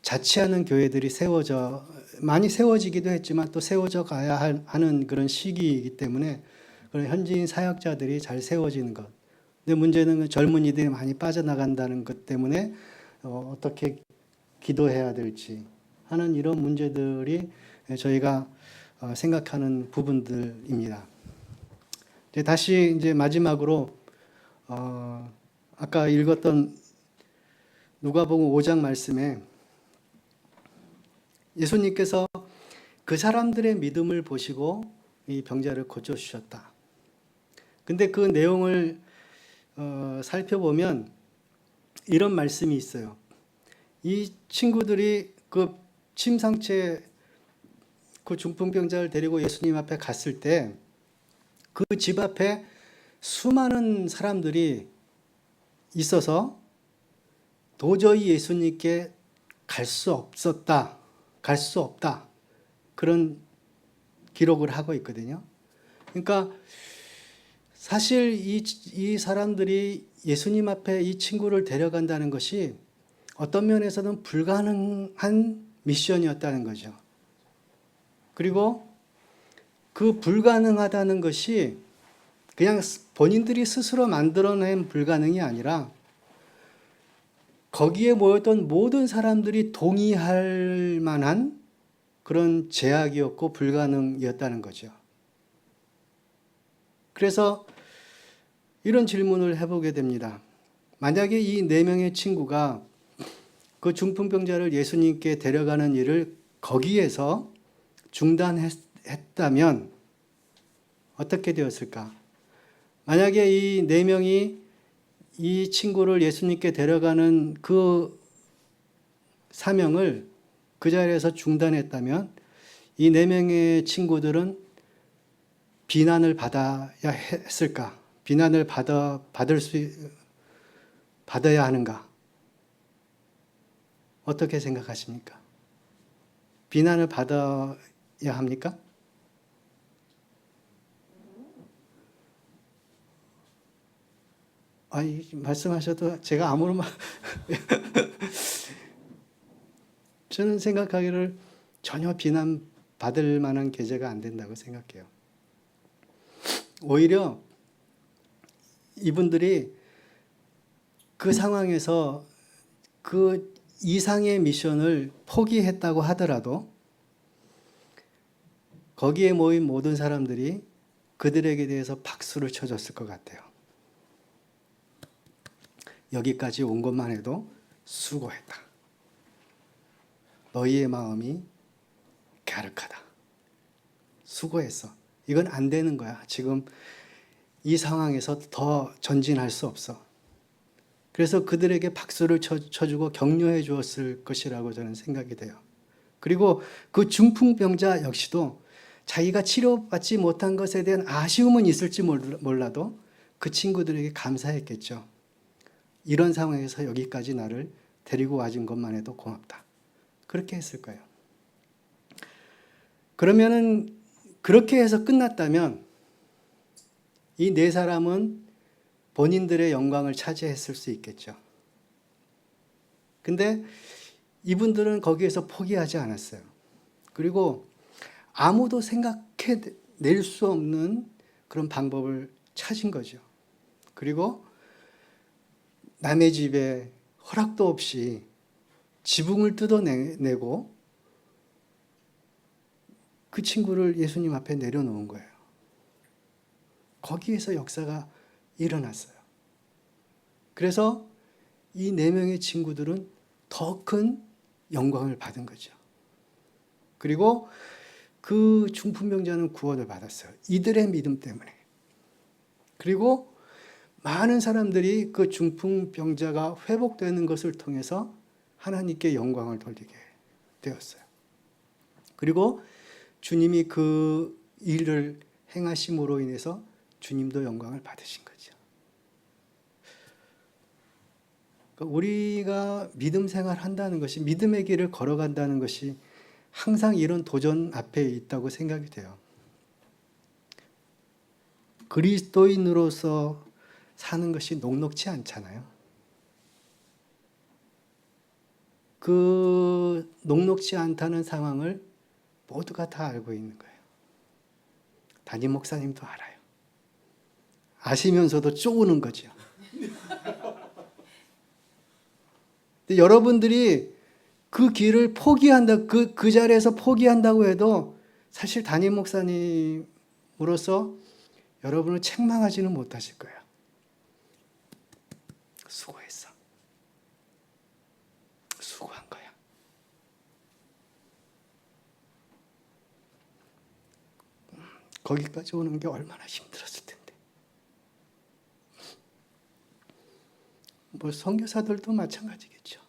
Speaker 2: 자치하는 교회들이 많이 세워지기도 했지만 또 세워져 가야 하는 그런 시기이기 때문에 그런 현지인 사역자들이 잘 세워지는 것. 근데 문제는 젊은이들이 많이 빠져나간다는 것 때문에 어떻게 기도해야 될지 하는 이런 문제들이 저희가 생각하는 부분들입니다. 다시 이제 마지막으로 아까 읽었던 누가복음 5장 말씀에 예수님께서 그 사람들의 믿음을 보시고 이 병자를 고쳐주셨다. 근데 그 내용을 살펴보면 이런 말씀이 있어요. 이 친구들이 그 침상체 그 중풍병자를 데리고 예수님 앞에 갔을 때 그 집 앞에 수많은 사람들이 있어서 도저히 예수님께 갈 수 없었다. 갈 수 없다. 그런 기록을 하고 있거든요. 그러니까 사실 이 사람들이 예수님 앞에 이 친구를 데려간다는 것이 어떤 면에서는 불가능한 미션이었다는 거죠. 그리고 그 불가능하다는 것이 그냥 본인들이 스스로 만들어낸 불가능이 아니라 거기에 모였던 모든 사람들이 동의할 만한 그런 제약이었고 불가능이었다는 거죠. 그래서 이런 질문을 해보게 됩니다. 만약에 이 4명의 친구가 그 중풍병자를 예수님께 데려가는 일을 거기에서 중단했다면 어떻게 되었을까? 만약에 이 4명이 이 친구를 예수님께 데려가는 그 사명을 그 자리에서 중단했다면 이 4명의 친구들은 비난을 받아야 했을까? 비난을 받아야 하는가? 어떻게 생각하십니까? 비난을 받아야 합니까? 아니, 말씀하셔도 제가 아무런 말 저는 생각하기를 전혀 비난받을 만한 계제가 안 된다고 생각해요. 오히려 이분들이 그 상황에서 그 이상의 미션을 포기했다고 하더라도 거기에 모인 모든 사람들이 그들에게 대해서 박수를 쳐줬을 것 같아요. 여기까지 온 것만 해도 수고했다. 너희의 마음이 갸륵하다. 수고했어. 이건 안 되는 거야. 지금 이 상황에서 더 전진할 수 없어. 그래서 그들에게 박수를 쳐주고 격려해 주었을 것이라고 저는 생각이 돼요. 그리고 그 중풍병자 역시도 자기가 치료받지 못한 것에 대한 아쉬움은 있을지 몰라도 그 친구들에게 감사했겠죠. 이런 상황에서 여기까지 나를 데리고 와준 것만 해도 고맙다. 그렇게 했을 거예요. 그러면은 그렇게 해서 끝났다면 이 4사람은 본인들의 영광을 차지했을 수 있겠죠. 근데 이분들은 거기에서 포기하지 않았어요. 그리고 아무도 생각해낼 수 없는 그런 방법을 찾은 거죠. 그리고 남의 집에 허락도 없이 지붕을 뜯어내고 그 친구를 예수님 앞에 내려놓은 거예요. 거기에서 역사가 일어났어요. 그래서 이 4명의 친구들은 더 큰 영광을 받은 거죠. 그리고 그 중풍병자는 구원을 받았어요. 이들의 믿음 때문에. 그리고 많은 사람들이 그 중풍병자가 회복되는 것을 통해서 하나님께 영광을 돌리게 되었어요. 그리고 주님이 그 일을 행하심으로 인해서 주님도 영광을 받으신 거죠. 그러니까 우리가 믿음 생활한다는 것이, 믿음의 길을 걸어간다는 것이 항상 이런 도전 앞에 있다고 생각이 돼요. 그리스도인으로서 사는 것이 녹록지 않잖아요. 그 녹록지 않다는 상황을 모두가 다 알고 있는 거예요. 담임 목사님도 알아요. 아시면서도 쪼우는 거죠. 근데 여러분들이 그 길을 포기한다, 그 자리에서 포기한다고 해도 사실 담임 목사님으로서 여러분을 책망하지는 못하실 거예요. 수고했어. 수고한 거야. 거기까지 오는 게 얼마나 힘들었을 텐데. 뭐 선교사들도 마찬가지겠죠.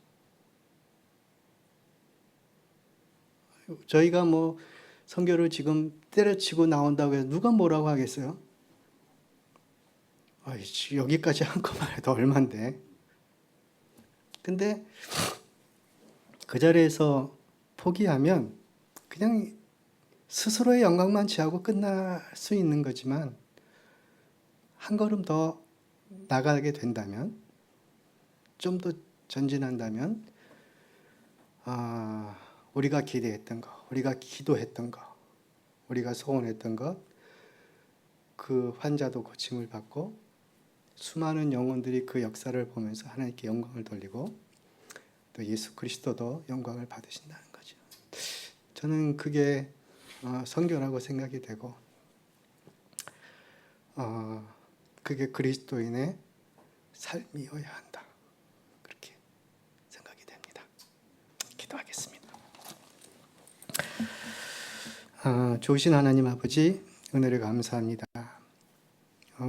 Speaker 2: 저희가 뭐 선교를 지금 때려치고 나온다고 해서 누가 뭐라고 하겠어요? 여기까지 한 것만 해도 얼만데. 근데 그 자리에서 포기하면 그냥 스스로의 영광만 취하고 끝날 수 있는 거지만, 한 걸음 더 나가게 된다면, 좀 더 전진한다면, 우리가 기대했던 것, 우리가 기도했던 것, 우리가 소원했던 것, 그 환자도 고침을 받고 수많은 영혼들이 그 역사를 보면서 하나님께 영광을 돌리고 또 예수 그리스도도 영광을 받으신다는 거죠. 저는 그게 선교라고 생각이 되고, 그게 그리스도인의 삶이어야 한다, 그렇게 생각이 됩니다. 기도하겠습니다. 좋으신 하나님 아버지, 은혜를 감사합니다.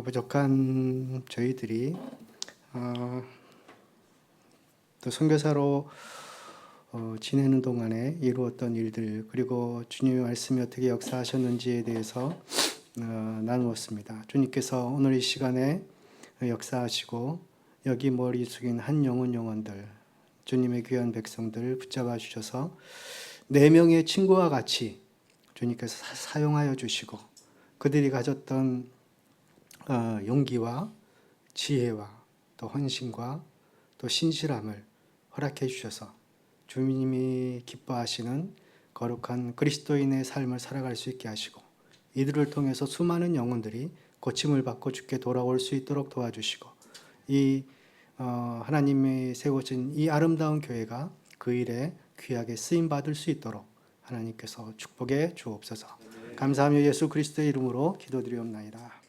Speaker 2: 부족한 저희들이 또 선교사로 지내는 동안에 이루었던 일들, 그리고 주님의 말씀이 어떻게 역사하셨는지에 대해서 나누었습니다. 주님께서 오늘 이 시간에 역사하시고 여기 머리 숙인 한 영혼들, 주님의 귀한 백성들 붙잡아 주셔서 4명의 친구와 같이 주님께서 사용하여 주시고, 그들이 가졌던 용기와 지혜와 또 헌신과 또 신실함을 허락해 주셔서 주님이 기뻐하시는 거룩한 그리스도인의 삶을 살아갈 수 있게 하시고, 이들을 통해서 수많은 영혼들이 고침을 받고 주께 돌아올 수 있도록 도와주시고, 이 하나님이 세워진 이 아름다운 교회가 그 일에 귀하게 쓰임 받을 수 있도록 하나님께서 축복해 주옵소서. 감사하며 예수 그리스도의 이름으로 기도드리옵나이다.